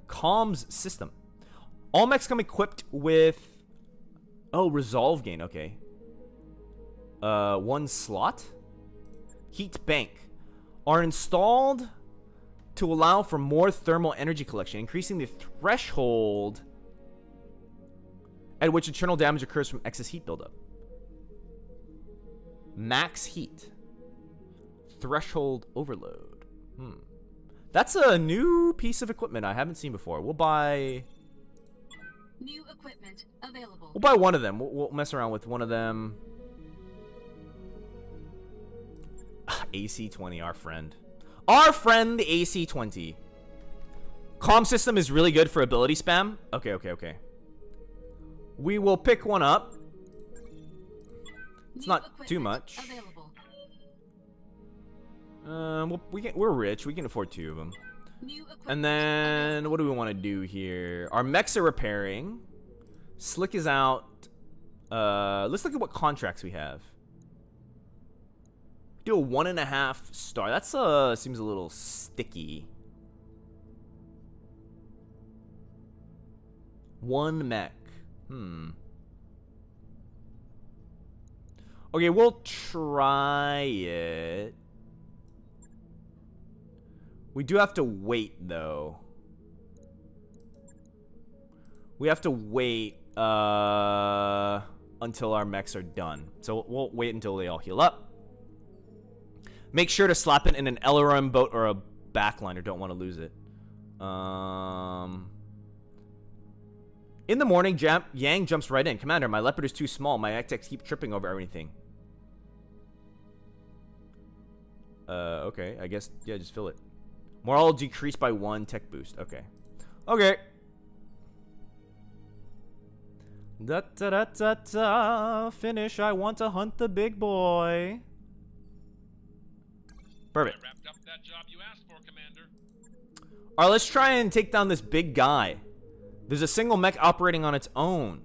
[SPEAKER 1] Comms system. All mechs come equipped with... Oh, resolve gain. Okay. 1 slot. Heat bank. Are installed to allow for more thermal energy collection, increasing the threshold at which internal damage occurs from excess heat buildup. Max heat. Threshold overload. That's a new piece of equipment I haven't seen before. We'll buy...
[SPEAKER 2] New equipment available.
[SPEAKER 1] We'll buy one of them. We'll mess around with one of them. AC-20, our friend. Our friend, the AC-20. Comm system is really good for ability spam. Okay. We will pick one up. It's not too much. We're rich. We can afford 2 of them. And then, what do we want to do here? Our mechs are repairing. Slick is out. Let's look at what contracts we have. Do a 1.5 star. That's seems a little sticky. 1 mech. Okay, we'll try it. We do have to wait, though. We have to wait until our mechs are done. So we'll wait until they all heal up. Make sure to slap it in an LRM boat or a backliner. Don't want to lose it. In the morning, Yang jumps right in. Commander, my leopard is too small. My Ectex keep tripping over everything. Okay. I guess, yeah, just fill it. Morale decreased by 1 tech boost. Okay. Finish. I want to hunt the big boy. Perfect.
[SPEAKER 6] I wrapped up that job you asked for, Commander.
[SPEAKER 1] Alright, let's try and take down this big guy. There's a single mech operating on its own.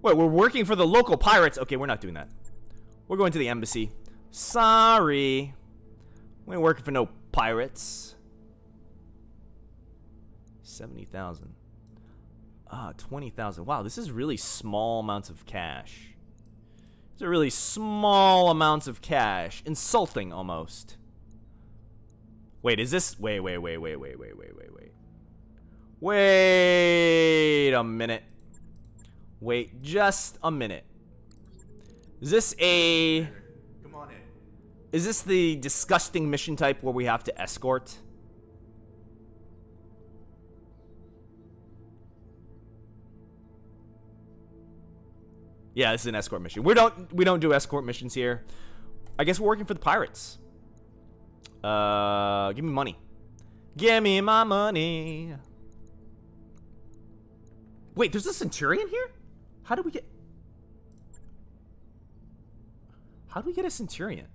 [SPEAKER 1] Wait, we're working for the local pirates. Okay, we're not doing that. We're going to the embassy. Sorry. We ain't working for no pirates. 70,000. 20,000. Wow, this is really small amounts of cash. These are really small amounts of cash. Insulting, almost. Wait, is this... Wait. Wait a minute. Wait just a minute. Is this a...
[SPEAKER 6] Come on in.
[SPEAKER 1] Is this the disgusting mission type where we have to escort? Yeah, this is an escort mission. We don't do escort missions here. I guess we're working for the pirates. Give me money. Give me my money. Wait, there's a Centurion here? How do we get a Centurion?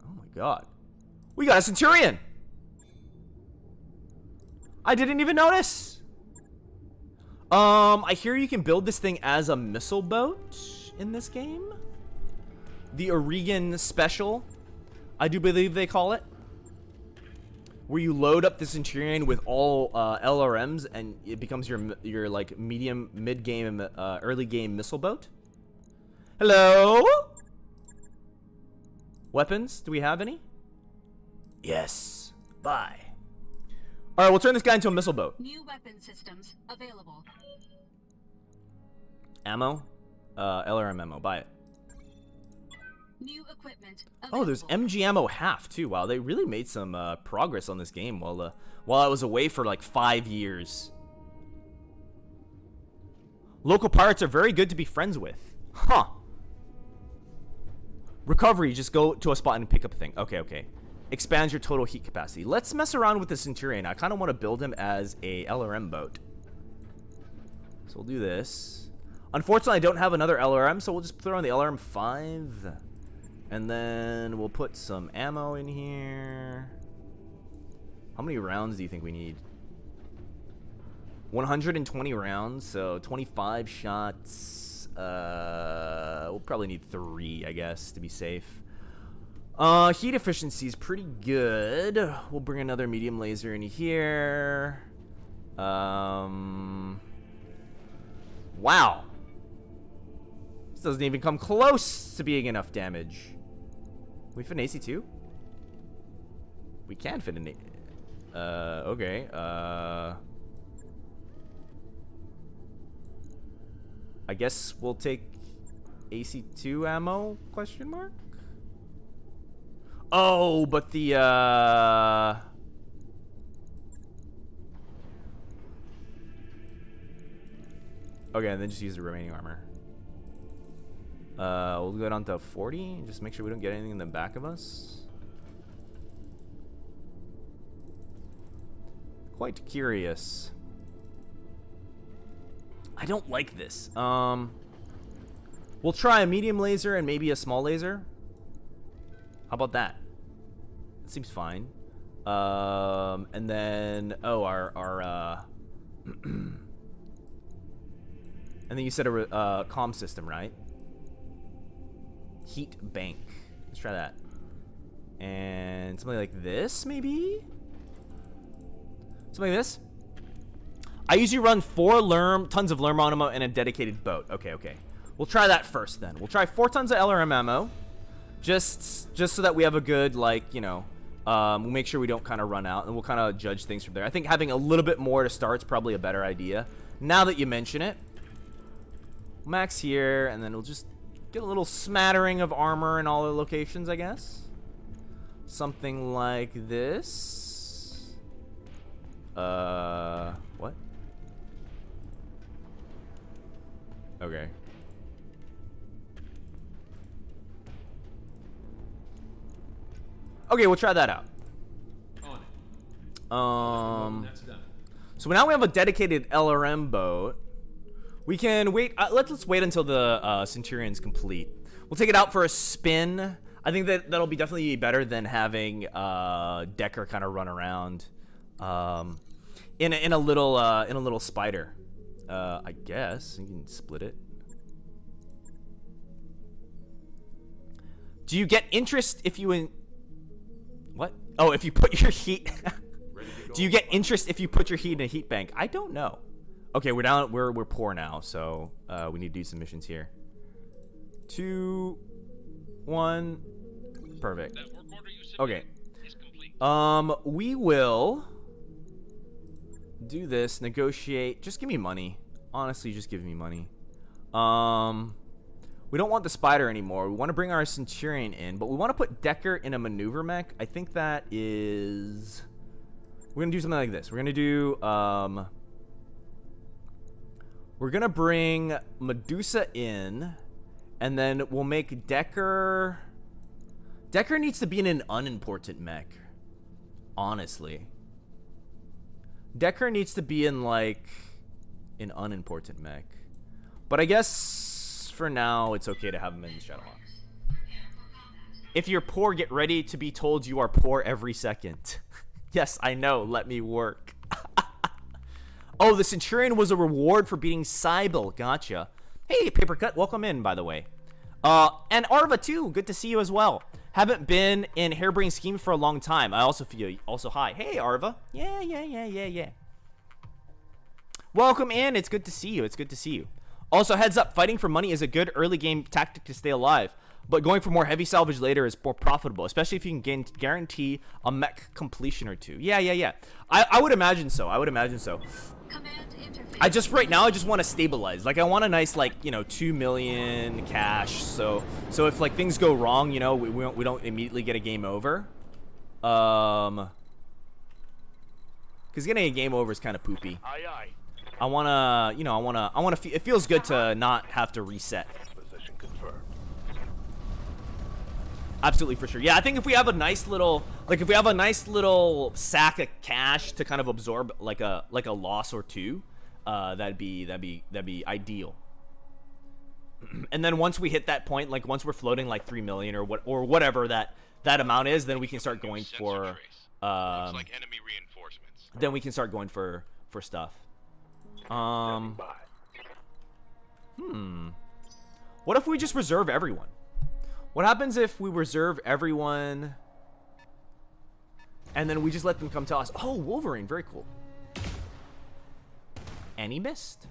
[SPEAKER 1] Oh my god. We got a Centurion! I didn't even notice! I hear you can build this thing as a missile boat in this game. The Oregon Special, I do believe they call it. Where you load up the Centurion with all LRMs and it becomes your like medium, mid-game, early game missile boat. Hello? Weapons? Do we have any? Yes. Bye. Alright, we'll turn this guy into a missile boat.
[SPEAKER 2] New weapon systems available.
[SPEAKER 1] Ammo? LRM ammo. Buy it.
[SPEAKER 2] New equipment available.
[SPEAKER 1] Oh, there's MG ammo half too. Wow, they really made some progress on this game while I was away for like 5 years. Local pirates are very good to be friends with. Huh. Recovery, just go to a spot and pick up a thing. Okay. Expands your total heat capacity. Let's mess around with the Centurion. I kind of want to build him as a LRM boat. So we'll do this. Unfortunately, I don't have another LRM, so we'll just throw on the LRM 5. And then we'll put some ammo in here. How many rounds do you think we need? 120 rounds, so 25 shots. We'll probably need 3, I guess, to be safe. Heat efficiency is pretty good. We'll bring another medium laser in here. Wow. This doesn't even come close to being enough damage. Can we fit an AC2? We can fit an okay. I guess we'll take AC2 ammo, question mark? Oh, but the, okay, and then just use the remaining armor. We'll go down to 40, just make sure we don't get anything in the back of us. Quite curious. I don't like this. We'll try a medium laser and maybe a small laser. How about that? That seems fine. And then our and then you said a comm system, right? Heat bank. Let's try that. And something like this, maybe? Something like this? I usually run 4 tons of LRM ammo and a dedicated boat. Okay. We'll try that first then. We'll try 4 tons of LRM ammo. Just so that we have a good, like, you know, we'll make sure we don't kind of run out, and we'll kind of judge things from there. I think having a little bit more to start is probably a better idea. Now that you mention it. Max here, and then we'll just get a little smattering of armor in all the locations, I guess. Something like this. What? Okay. Okay, we'll try that out.
[SPEAKER 6] On it. That's done.
[SPEAKER 1] So now we have a dedicated LRM boat. We can wait. Let's wait until the Centurion's complete. We'll take it out for a spin. I think that'll be definitely better than having Decker kind of run around in a little spider. I guess you can split it. Do you get interest if you what? Oh, if you put your heat. Do you get interest if you put your heat in a heat bank? I don't know. Okay, we're down. We're poor now, so we need to do some missions here. 2, 1, perfect.
[SPEAKER 6] That work order you
[SPEAKER 1] Okay.
[SPEAKER 6] is complete.
[SPEAKER 1] We will do this. Negotiate. Just give me money. Honestly, just give me money. We don't want the spider anymore. We want to bring our Centurion in, but we want to put Decker in a maneuver mech. I think that is. We're gonna do something like this. We're gonna do. We're gonna bring Medusa in, and then we'll make Decker. Decker needs to be in an unimportant mech. Honestly, Decker needs to be in like an unimportant mech. But I guess for now it's okay to have him in the Shadowhawk. If you're poor, get ready to be told you are poor every second. Yes, I know. Let me work. Oh, the Centurion was a reward for beating Cybele. Gotcha. Hey, Papercut, welcome in, by the way. And Arva, too. Good to see you as well. Haven't been in Harebrained Schemes for a long time. I also feel you. Also, hi. Hey, Arva. Yeah. Welcome in. It's good to see you. It's good to see you. Also, heads up, fighting for money is a good early game tactic to stay alive. But going for more heavy salvage later is more profitable, especially if you can guarantee a mech completion or two. Yeah. I would imagine so.
[SPEAKER 2] Command interface.
[SPEAKER 1] I just right now I just want to stabilize. Like I want a nice 2 million cash. So if like things go wrong, we don't immediately get a game over. Because getting a game over is kind of poopy.
[SPEAKER 4] Aye, aye.
[SPEAKER 1] I wanna. It feels good to not have to reset.
[SPEAKER 4] Position confirmed.
[SPEAKER 1] Absolutely, for sure. Yeah, I think if we have a nice little sack of cash to kind of absorb like a loss or two, that'd be ideal. And then once we hit that point, like once we're floating like 3 million or whatever that amount is, then we can start going for
[SPEAKER 6] Looks like enemy reinforcements.
[SPEAKER 1] then we can start going for stuff. What if we just reserve everyone? What happens if we reserve everyone and then we just let them come to us? Oh, Wolverine, very cool. And he missed.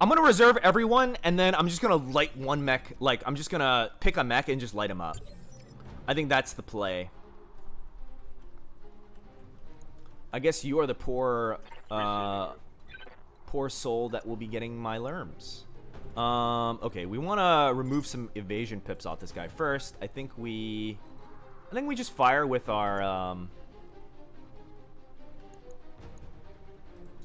[SPEAKER 1] I'm gonna reserve everyone and then I'm just gonna light one mech. Like I'm just gonna pick a mech and just light him up. I think that's the play. I guess you are the poor soul that will be getting my lerms. Okay, we want to remove some evasion pips off this guy first. I think we just fire with our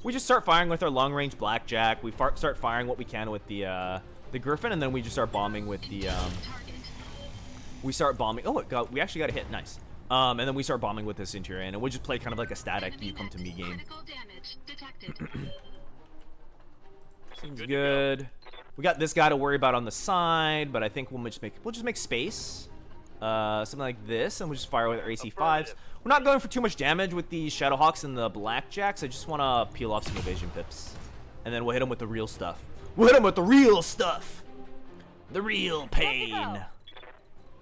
[SPEAKER 1] we just start firing with our long-range blackjack. We start firing what we can with the Griffin, and then we just start bombing with the we start bombing. Oh, we actually got a hit. Nice. And then we start bombing with the Centurion, and we'll just play kind of like a static you come to me game.
[SPEAKER 2] Critical damage detected.
[SPEAKER 1] Seems good. We got this guy to worry about on the side, but I think we'll just make space. Something like this, and we'll just fire with our AC5s. We're not going for too much damage with the Shadowhawks and the Blackjacks. I just want to peel off some evasion pips. And then we'll hit them with the real stuff. We'll hit them with the real stuff. The real pain.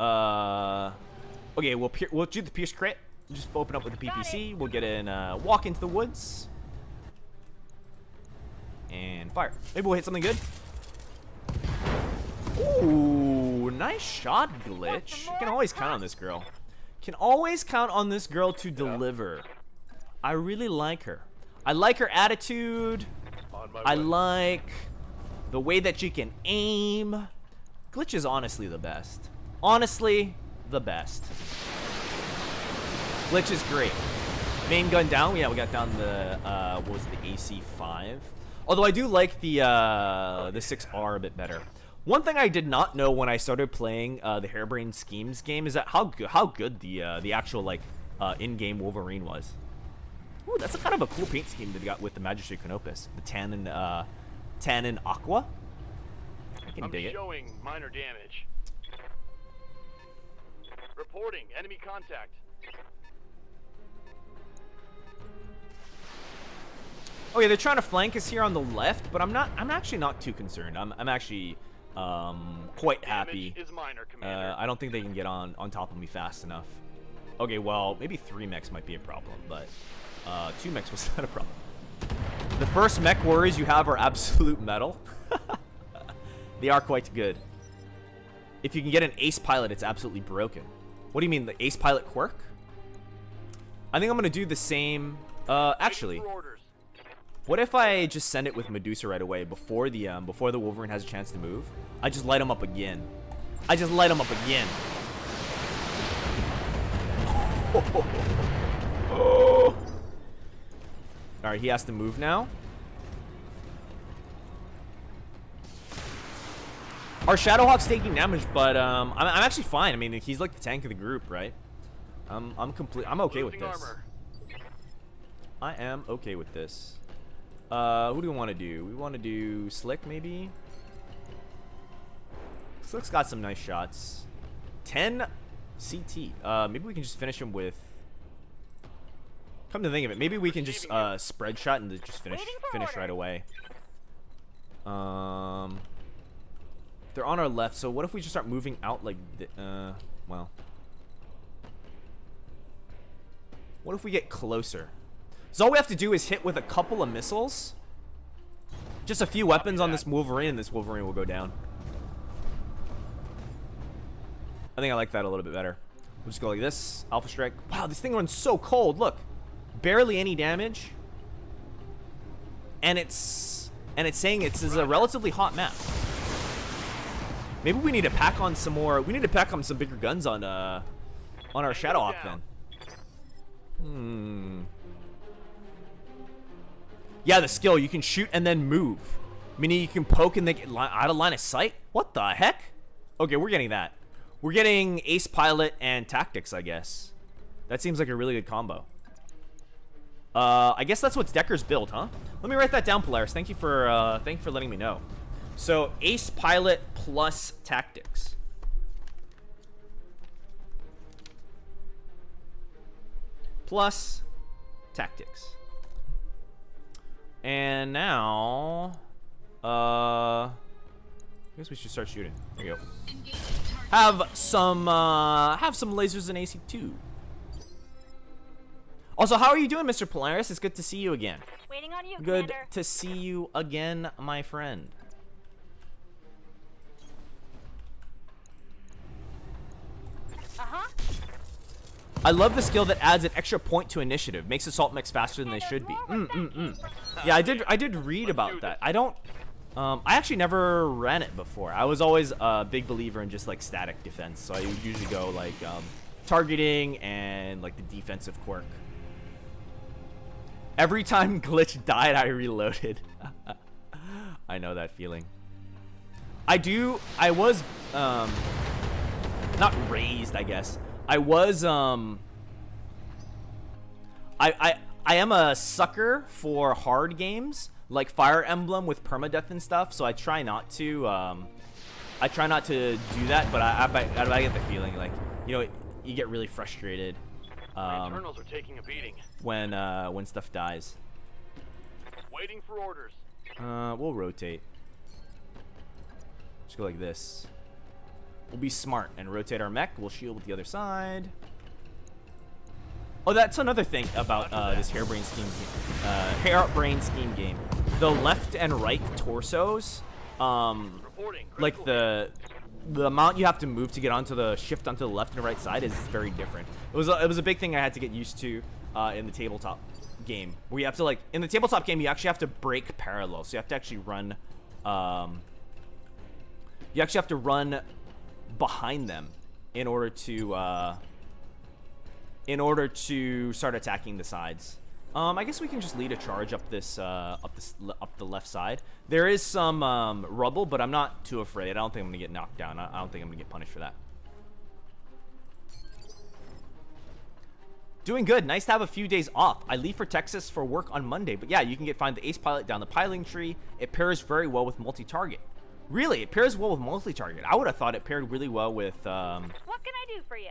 [SPEAKER 1] Okay, we'll do the Pierce crit. Just open up with the PPC. We'll get in, walk into the woods. And fire. Maybe we'll hit something good. Ooh, nice shot, Glitch. You can always count on this girl. Can always count on this girl to deliver. I really like her. I like her attitude. I like the way that she can aim. Glitch is honestly the best. Honestly, the best. Glitch is great. Main gun down. Yeah, we got down the what was the AC5. Although I do like the 6R a bit better. One thing I did not know when I started playing the Harebrained Schemes game is that how good the actual in-game Wolverine was. Ooh, that's a kind of a cool paint scheme that they got with the Magistrate Canopus. The tan and aqua. I can dig it.
[SPEAKER 4] Showing minor damage. Reporting enemy contact.
[SPEAKER 1] Oh yeah, they're trying to flank us here on the left, but I'm actually not too concerned. I'm actually quite happy.
[SPEAKER 4] Damage is minor, Commander.
[SPEAKER 1] I don't think they can get on top of me fast enough. Okay, well, maybe 3 mechs might be a problem, but 2 mechs was not a problem. The first Mechwarriors you have are absolute metal. They are quite good. If you can get an ace pilot, it's absolutely broken. What do you mean, the ace pilot quirk? I think I'm gonna do the same. Actually, what if I just send it with Medusa right away before the Wolverine has a chance to move? I just light him up again. Oh. All right, he has to move now. Our Shadowhawk's taking damage, but I'm actually fine. I mean, he's like the tank of the group, right? I'm okay with this. I am okay with this. Who do we want to do? We want to do Slick, maybe? Slick's got some nice shots. 10 CT. Maybe we can just finish him with Come to think of it, maybe we can just spread shot and just finish right away. They're on our left, so what if we just start moving out like well. What if we get closer? So all we have to do is hit with a couple of missiles. Just a few weapons on this Wolverine, and this Wolverine will go down. I think I like that a little bit better. We'll just go like this. Alpha Strike. Wow, this thing runs so cold. Look. Barely any damage. And it's saying this is a relatively hot map. Maybe we need to pack on some more. We need to pack on some bigger guns on our Shadowhawk then. Yeah, the skill. You can shoot and then move. Meaning you can poke and they get out of line of sight? What the heck? Okay, we're getting that. We're getting Ace Pilot and Tactics, I guess. That seems like a really good combo. I guess that's what's Decker's build, huh? Let me write that down, Polaris. Thank you for letting me know. So, Ace Pilot plus Tactics. Plus Tactics. And now, I guess we should start shooting. There you go. Have some lasers in AC2. Also, how are you doing, Mr. Polaris? It's good to see you again.
[SPEAKER 3] Waiting on you,
[SPEAKER 1] Good
[SPEAKER 3] Commander.
[SPEAKER 1] to see you again, my friend.
[SPEAKER 3] Uh-huh.
[SPEAKER 1] I love the skill that adds an extra point to initiative. Makes assault mechs faster than they should be. Yeah, I did read about that. I don't. I actually never ran it before. I was always a big believer in just like static defense. So I would usually go like targeting and like the defensive quirk. Every time Glitch died, I reloaded. I know that feeling. I was not raised, I guess. I was I am a sucker for hard games like Fire Emblem with permadeath and stuff, so I try not to do that, but I get the feeling like, you know, you get really frustrated
[SPEAKER 4] Internals are taking a beating.
[SPEAKER 1] when stuff dies.
[SPEAKER 4] Waiting for orders.
[SPEAKER 1] We'll rotate. Just go like this. We'll be smart and rotate our mech. We'll shield with the other side. Oh, that's another thing about this harebrained scheme game. The left and right torsos, like the amount you have to move to get onto the shift onto the left and right side is very different. It was a big thing I had to get used to in the tabletop game, where you have to, like, in the tabletop game you actually have to break parallel, so you have to actually run behind them in order to start attacking the sides. I guess we can just lead a charge up the left side. There is some rubble, but I'm not too afraid. I don't think I'm gonna get knocked down. I don't think I'm gonna get punished for that. Doing good. Nice to have a few days off. I leave for Texas for work on Monday, but yeah, you can find the Ace Pilot down the piling tree. It pairs very well with multi-target. Really, it pairs well with multi-target. I would have thought it paired really well with
[SPEAKER 3] What can I do for you?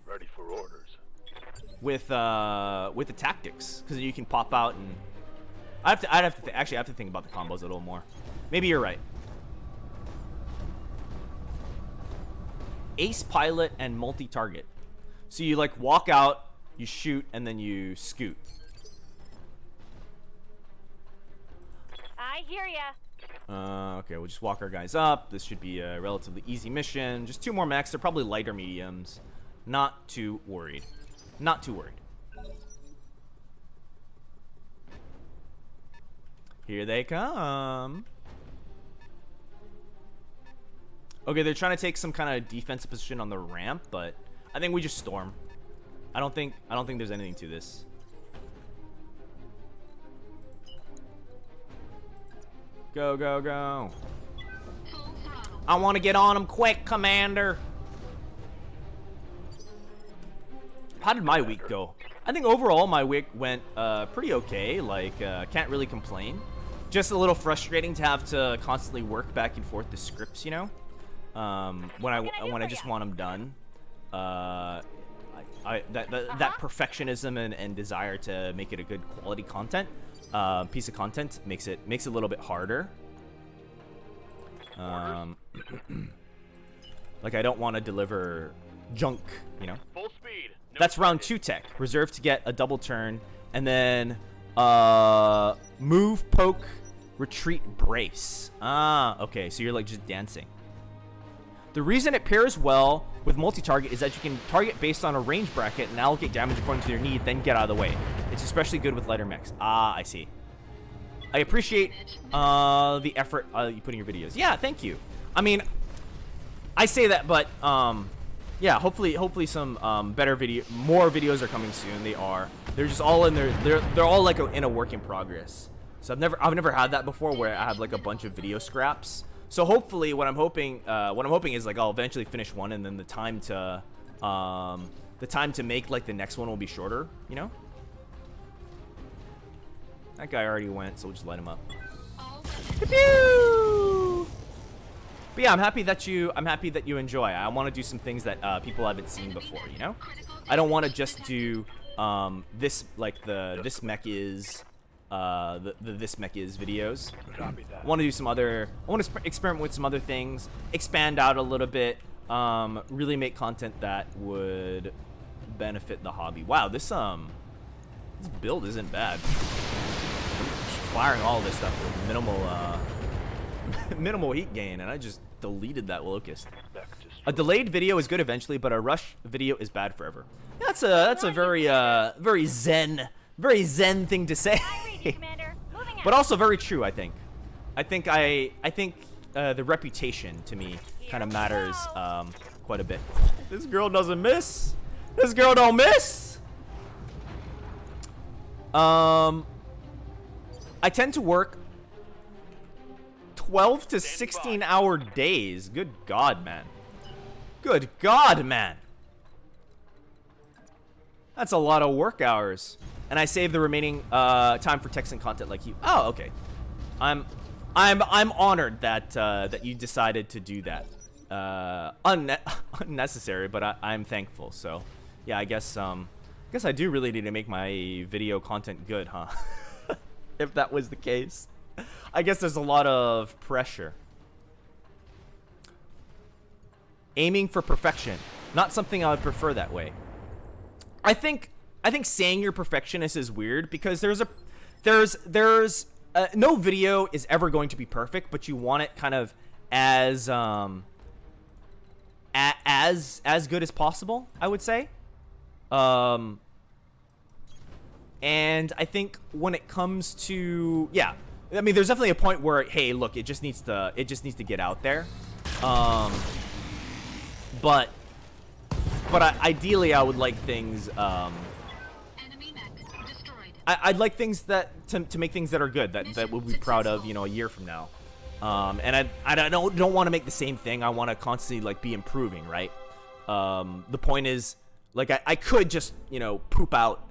[SPEAKER 4] Ready for orders.
[SPEAKER 1] with the tactics, because you can pop out and actually I have to think about the combos a little more. Maybe you're right. Ace Pilot and multi-target. So you like walk out, you shoot, and then you scoot.
[SPEAKER 3] I hear ya.
[SPEAKER 1] Okay, we'll just walk our guys up. This should be a relatively easy mission. Just 2 more mechs. They're probably lighter mediums. Not too worried. Not too worried. Here they come. Okay, they're trying to take some kind of defensive position on the ramp, but I think we just storm. I don't think there's anything to this. Go, go, go.
[SPEAKER 2] Full throttle.
[SPEAKER 1] I want to get on them quick, Commander. How did my week go? I think overall my week went pretty okay. Like, can't really complain. Just a little frustrating to have to constantly work back and forth the scripts, you know? When I just want them done. I that perfectionism and desire to make it a good quality content piece of content makes it a little bit harder. Like I don't want to deliver junk, you know.
[SPEAKER 4] Full speed. No
[SPEAKER 1] That's round 2 tech. Reserved to get a double turn, and then move, poke, retreat, brace. Ah, okay. So you're like just dancing. The reason it pairs well with multi-target is that you can target based on a range bracket and allocate damage according to your need, then get out of the way. It's especially good with lighter mechs. Ah, I see. I appreciate the effort you put in your videos. Yeah, thank you. I mean, I say that, but yeah, hopefully some more videos are coming soon. They are. They're just all in there. They're all like in a work in progress. So I've never had that before where I have like a bunch of video scraps. So hopefully, what I'm hoping is like I'll eventually finish one, and then the time to make like the next one will be shorter. You know. That guy already went, so we'll just light him up. Pew! But yeah, I'm happy that you enjoy. I want to do some things that people haven't seen before. You know. I don't want to just do this like this mech is. This mech is videos. I want to do some other. I want to experiment with some other things, expand out a little bit, really make content that would benefit the hobby. Wow, this build isn't bad. Firing all this stuff with minimal heat gain, and I just deleted that locust. A delayed video is good eventually, but a rush video is bad forever. That's a very zen thing to say. But also very true, I think. I think the reputation to me kind of matters quite a bit. This girl doesn't miss. This girl don't miss. I tend to work 12 to 16-hour days. Good God, man. Good God, man. That's a lot of work hours. And I save the remaining time for text and content like you. Oh, okay. I'm honored that you decided to do that. Unnecessary, but I'm thankful. So, yeah, I guess I do really need to make my video content good, huh? If that was the case. I guess there's a lot of pressure. Aiming for perfection. Not something I would prefer that way. I think saying you're perfectionist is weird because there's no video is ever going to be perfect, but you want it kind of as good as possible, I would say. And I think when it comes to, yeah, I mean, there's definitely a point where, hey, look, it just needs to get out there. But ideally, I would like things. I'd like things that to make things that are good, that we'll be proud of, you know, a year from now. And I don't want to make the same thing. I want to constantly like be improving, right? The point is, like, I could just, you know, poop out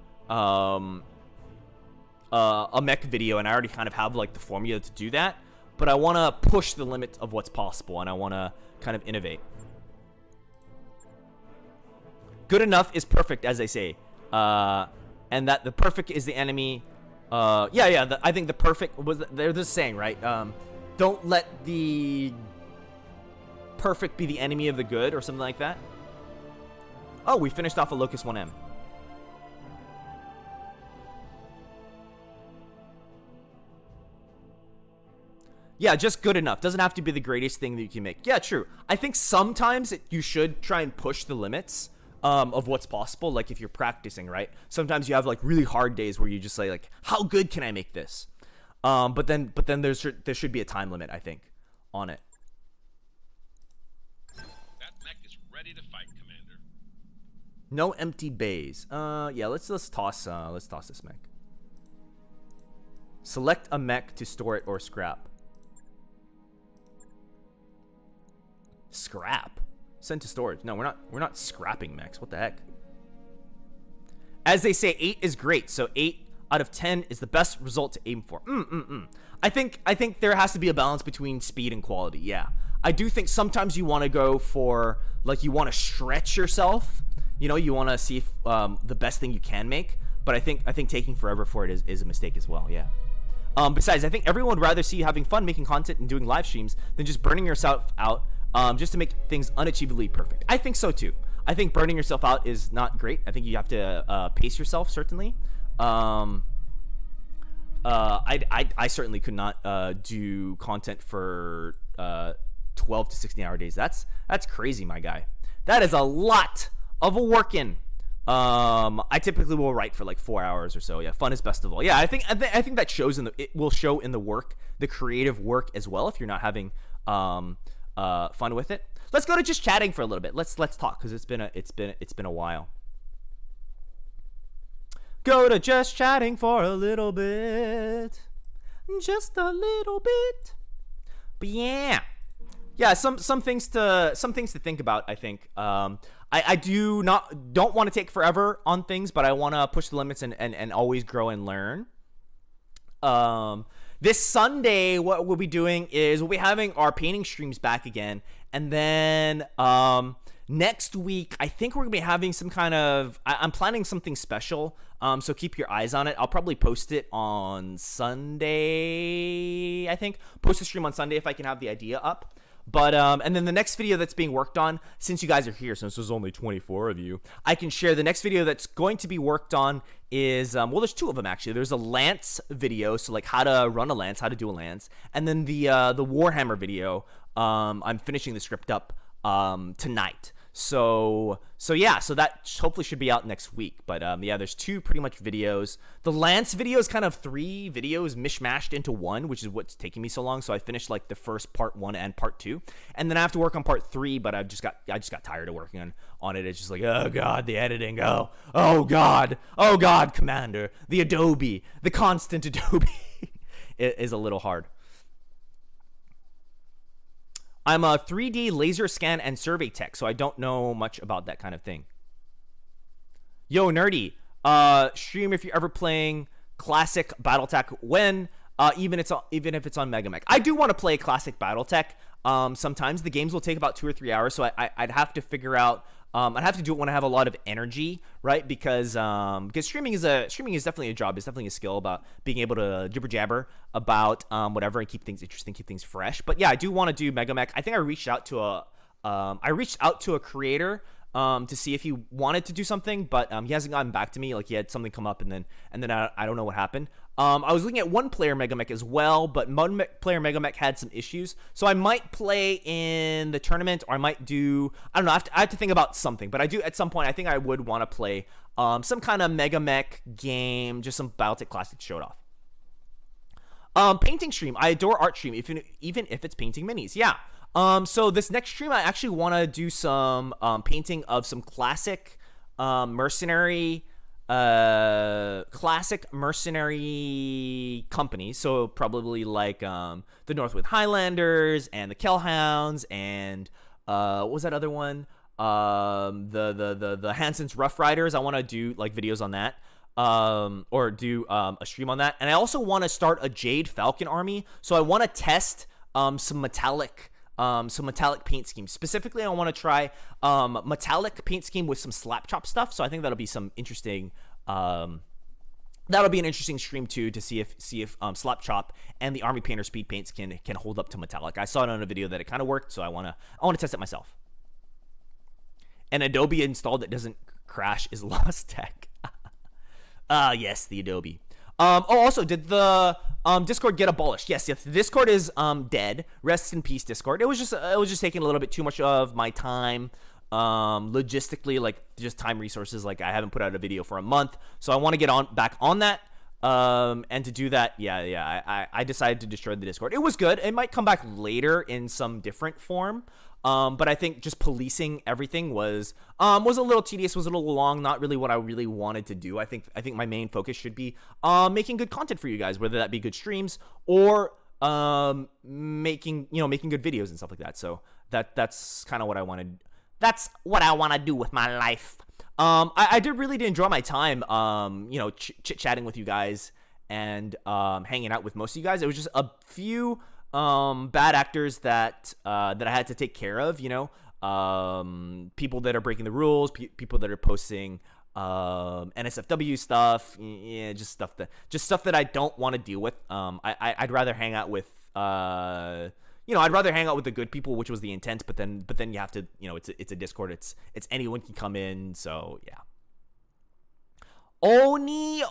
[SPEAKER 1] a mech video, and I already kind of have like the formula to do that. But I want to push the limit of what's possible, and I want to kind of innovate. Good enough is perfect, as they say. And that the perfect is the enemy. I think the perfect was. They're just saying, right? Don't let the perfect be the enemy of the good, or something like that. Oh, we finished off a Locust 1M. Yeah, just good enough. Doesn't have to be the greatest thing that you can make. Yeah, true. I think sometimes you should try and push the limits of what's possible. Like if you're practicing, right? Sometimes you have like really hard days where you just say like, how good can I make this? But then there should be a time limit, I think, on it.
[SPEAKER 6] That mech is ready to fight, Commander.
[SPEAKER 1] No empty bays. Yeah, let's toss this mech. Select a mech to store it or scrap. Scrap? Send to storage. No, we're not scrapping mechs. What the heck? As they say, 8 is great. So 8 out of 10 is the best result to aim for. I think there has to be a balance between speed and quality. Yeah. I do think sometimes you want to go for, like, you want to stretch yourself You know, you want to see if, the best thing you can make. But I think taking forever for it is a mistake as well. Yeah. Besides, I think everyone would rather see you having fun making content and doing live streams than just burning yourself out just to make things unachievably perfect. I think so too. I think burning yourself out is not great. I think you have to pace yourself, certainly. I certainly could not do content for 12 to 16-hour days. That's crazy, my guy. That is a lot of working. I typically will write for like 4 hours or so. Yeah, fun is best of all. Yeah, I think that shows it will show in the work, the creative work as well. If you're not having fun with it, let's go to just chatting for a little bit. Let's talk because it's been a while. Go to just chatting for a little bit, just a little bit. But yeah, some things to think about. I think. I don't want to take forever on things, but I want to push the limits and always grow and learn. This Sunday, what we'll be doing is we'll be having our painting streams back again. And then next week, I think we're going to be having some kind of... I'm planning something special, so keep your eyes on it. I'll probably post it on Sunday, I think. Post the stream on Sunday if I can have the idea up. But and then the next video that's being worked on, since you guys are here, since there's only 24 of you, I can share the next video that's going to be worked on is well, there's two of them actually. There's a lance video, so like how to run a lance, how to do a lance, and then the Warhammer video. I'm finishing the script up tonight. So that hopefully should be out next week. But yeah, there's two pretty much videos. The Lance video is kind of 3 videos mishmashed into one, which is what's taking me so long. So I finished like the first part 1 and part 2, and then I have to work on part 3. But I just got tired of working on it. It's just like, oh god, the editing. Oh god, Commander, the Adobe, the constant Adobe is a little hard. I'm a 3D laser scan and survey tech, so I don't know much about that kind of thing. Yo, Nerdy, stream if you're ever playing classic Battletech when, even if it's on Mega Mech. I do want to play classic Battletech. Sometimes the games will take about 2 or 3 hours, so I'd have to figure out. I'd have to do it when I have a lot of energy, right? Because streaming is definitely a job. It's definitely a skill about being able to jibber jabber about whatever and keep things interesting, keep things fresh. But yeah, I do want to do Mega Mech. I think I reached out to a creator to see if he wanted to do something, but he hasn't gotten back to me. Like he had something come up and then I don't know what happened. I was looking at one player Mega Mech as well, but one player Mega Mech had some issues. So I might play in the tournament, or I might do, I don't know, I have to think about something. But I do, at some point, I think I would want to play some kind of Mega Mech game, just some Battletech Classic showed off. Painting stream. I adore art stream, even if it's painting minis. Yeah. So this next stream, I actually want to do some painting of some classic mercenary companies. So probably like the Northwood Highlanders and the Kellhounds and what was that other one? The Hanson's Rough Riders. I want to do like videos on that. Or do a stream on that. And I also want to start a Jade Falcon army. So I want to test some metallic paint schemes. Specifically, I want to try metallic paint scheme with some slap chop stuff. So I think that'll be some interesting. That'll be an interesting stream too, to see if slap chop and the army painter speed paints can hold up to metallic. I saw it on a video that it kind of worked, so I want to test it myself. And Adobe installed that doesn't crash is Lost Tech. Yes, the Adobe. Also, did the Discord get abolished? Yes, the Discord is dead. Rest in peace, Discord. It was just taking a little bit too much of my time, logistically, like just time resources. Like I haven't put out a video for a month, so I want to get back on that. And to do that, I decided to destroy the Discord. It was good. It might come back later in some different form. But I think just policing everything was a little tedious, was a little long, not really what I really wanted to do. I think my main focus should be making good content for you guys, whether that be good streams or making good videos and stuff like that. So that's kind of what I wanted. That's what I want to do with my life. I really did enjoy my time, chit-chatting with you guys and hanging out with most of you guys. It was just a few bad actors that I had to take care of, people that are breaking the rules, people that are posting NSFW stuff, yeah, just stuff that I don't want to deal with. I'd rather hang out with I'd rather hang out with the good people, which was the intent. But then you have to, it's a Discord. It's anyone can come in. So yeah. Oni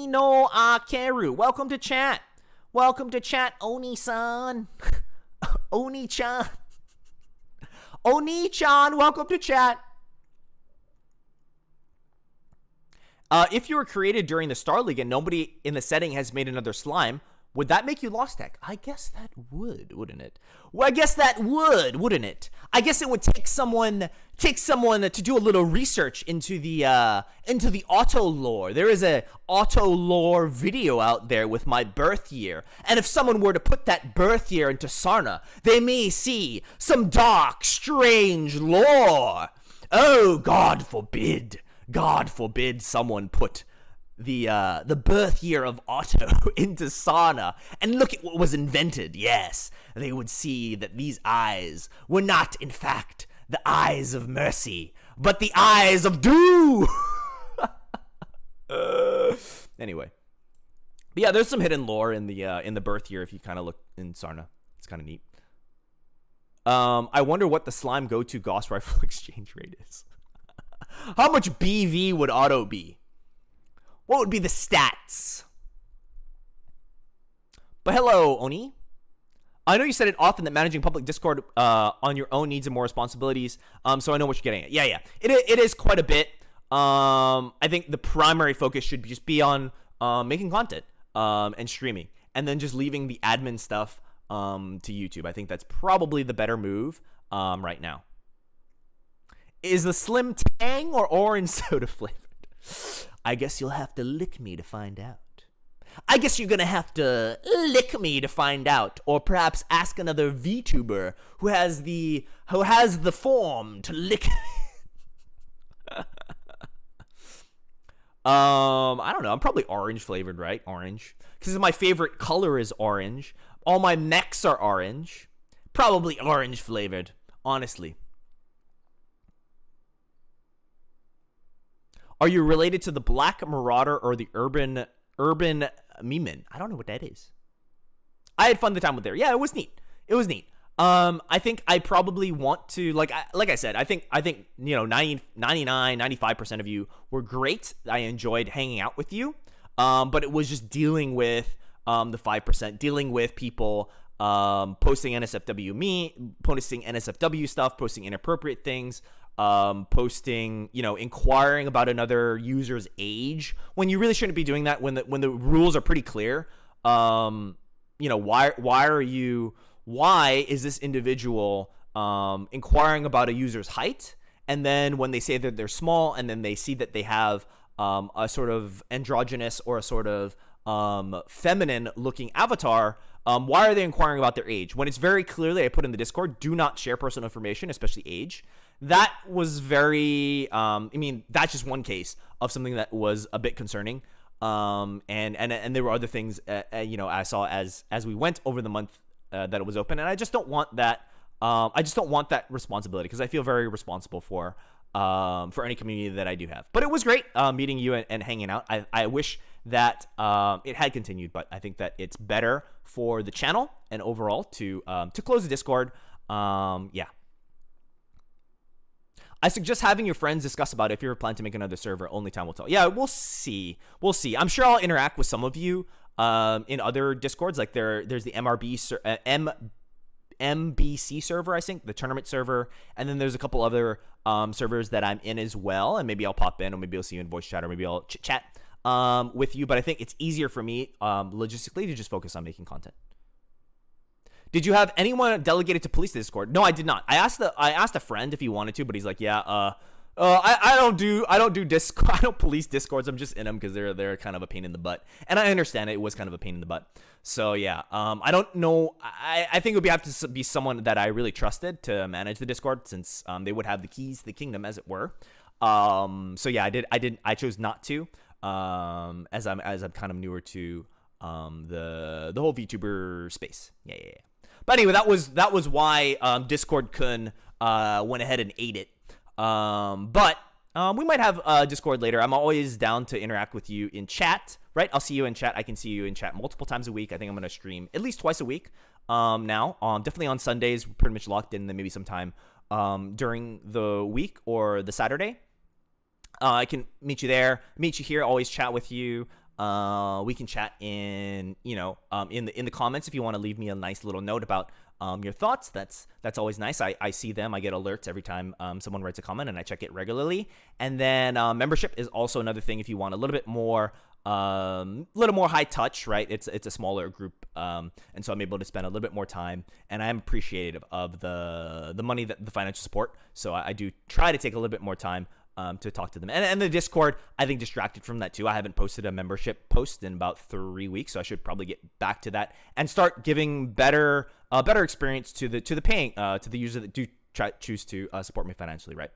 [SPEAKER 1] no Akeru, welcome to chat. Welcome to chat, Oni-san. Oni-chan. Oni-chan, welcome to chat. If you were created during the Star League and nobody in the setting has made another slime, would that make you lost tech? I guess that would, wouldn't it? Well, I guess that would, wouldn't it? I guess it would take someone to do a little research into the auto lore. There is a auto lore video out there with my birth year, and if someone were to put that birth year into Sarna, they may see some dark, strange lore. Oh, God forbid! God forbid someone put the birth year of Otto into Sarna and look at what was invented. Yes, they would see that these eyes were not, in fact, the eyes of mercy, but the eyes of doom. Anyway, but yeah, there's some hidden lore in the birth year if you kind of look in Sarna. It's kind of neat. I wonder what the slime go-to Gauss rifle exchange rate is. How much BV would Otto be? What would be the stats? But hello, Oni. I know you said it often that managing public Discord on your own needs and more responsibilities. So I know what you're getting at. Yeah. It is quite a bit. I think the primary focus should just be on making content and streaming, and then just leaving the admin stuff to YouTube. I think that's probably the better move right now. Is the Slim Tang or orange soda flavored? I guess you'll have to lick me to find out. I guess you're gonna have to lick me to find out, or perhaps ask another VTuber who has the form to lick me. I don't know. I'm probably orange flavored, right? Orange, because my favorite color is orange. All my mechs are orange. Probably orange flavored, honestly. Are you related to the Black Marauder or the Urban Meeman? I don't know what that is. I had fun the time with there. Yeah, it was neat. I think I probably want to, like I said, I think 99, 95% of you were great. I enjoyed hanging out with you. But it was just dealing with the 5%, dealing with people posting NSFW stuff, posting inappropriate things, posting, inquiring about another user's age when you really shouldn't be doing that. When the rules are pretty clear. Why is this individual inquiring about a user's height? And then when they say that they're small, and then they see that they have a sort of androgynous or a sort of feminine looking avatar, why are they inquiring about their age when it's very clearly, I put in the Discord, do not share personal information, especially age. That was very that's just one case of something that was a bit concerning. And there were other things I saw as we went over the month that it was open, and I just don't want that responsibility, because I feel very responsible for any community that I do have. But it was great meeting you and hanging out. I wish that it had continued, but I think that it's better for the channel and overall to close the Discord. Yeah. I suggest having your friends discuss about it if you're planning to make another server. Only time will tell. Yeah, we'll see. I'm sure I'll interact with some of you in other Discords. Like there's the MBC server, I think, the tournament server, and then there's a couple other servers that I'm in as well. And maybe I'll pop in, or maybe I'll see you in voice chat, or maybe I'll chat with you. But I think it's easier for me logistically to just focus on making content. Did you have anyone delegated to police the Discord? No, I did not. I asked a friend if he wanted to, but he's like, yeah, I don't do Discord. I don't police Discords. I'm just in them because they're kind of a pain in the butt, and I understand it was kind of a pain in the butt. So yeah, I don't know. I think it would have to be someone that I really trusted to manage the Discord, since they would have the keys to the kingdom, as it were. So yeah, I chose not to, as I'm kind of newer to the whole VTuber space. Yeah. But anyway, that was why Discord Kun went ahead and ate it. But we might have Discord later. I'm always down to interact with you in chat, right? I'll see you in chat. I can see you in chat multiple times a week. I think I'm going to stream at least twice a week now. Definitely on Sundays, pretty much locked in, then maybe sometime during the week or the Saturday. I can meet you there, meet you here, always chat with you. We can chat in the comments if you want to leave me a nice little note about your thoughts. That's always nice. I see them. I get alerts every time someone writes a comment, and I check it regularly. And then membership is also another thing if you want a little bit more high touch, right? It's a smaller group, and so I'm able to spend a little bit more time, and I am appreciative of the money, that the financial support. So I do try to take a little bit more time to talk to them. And the Discord, I think, distracted from that too. I haven't posted a membership post in about 3 weeks, so I should probably get back to that and start giving better experience to the paying to the user that do choose to support me financially, right?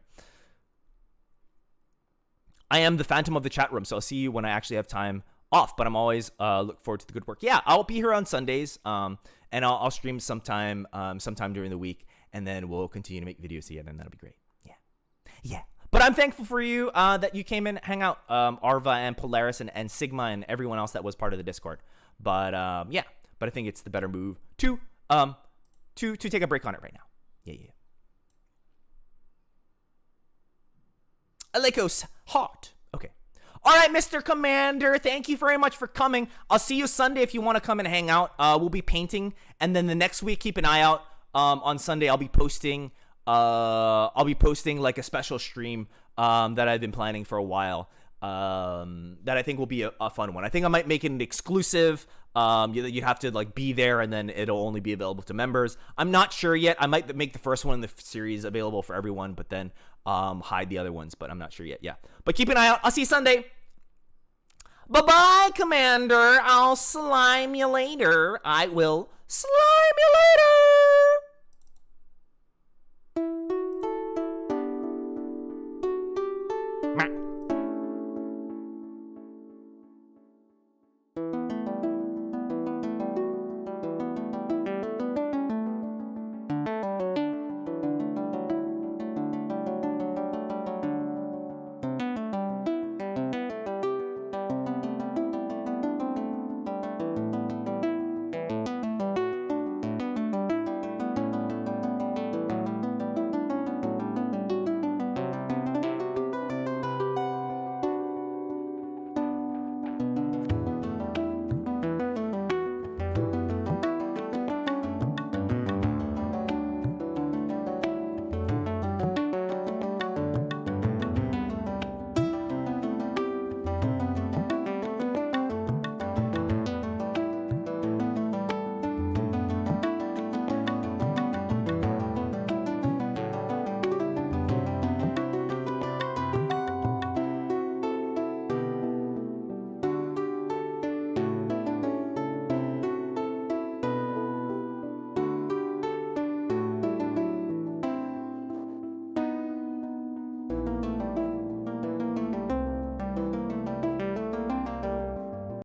[SPEAKER 1] I am the phantom of the chat room, so I'll see you when I actually have time off, but I'm always look forward to the good work. Yeah, I'll be here on Sundays, and I'll stream sometime during the week, and then we'll continue to make videos together, and that'll be great. Yeah. But I'm thankful for you that you came in, hang out, Arva and Polaris and Sigma and everyone else that was part of the Discord. But but I think it's the better move to take a break on it right now. Yeah. Alekos hot. Okay. All right, Mr. Commander, thank you very much for coming. I'll see you Sunday if you want to come and hang out. We'll be painting, and then the next week, keep an eye out. On Sunday, I'll be posting like a special stream that I've been planning for a while. That I think will be a fun one. I think I might make it an exclusive. You have to like be there, and then it'll only be available to members. I'm not sure yet. I might make the first one in the series available for everyone, but then hide the other ones. But I'm not sure yet. Yeah, but keep an eye out. I'll see you Sunday. Bye-bye, Commander. I'll slime you later. I will slime you later.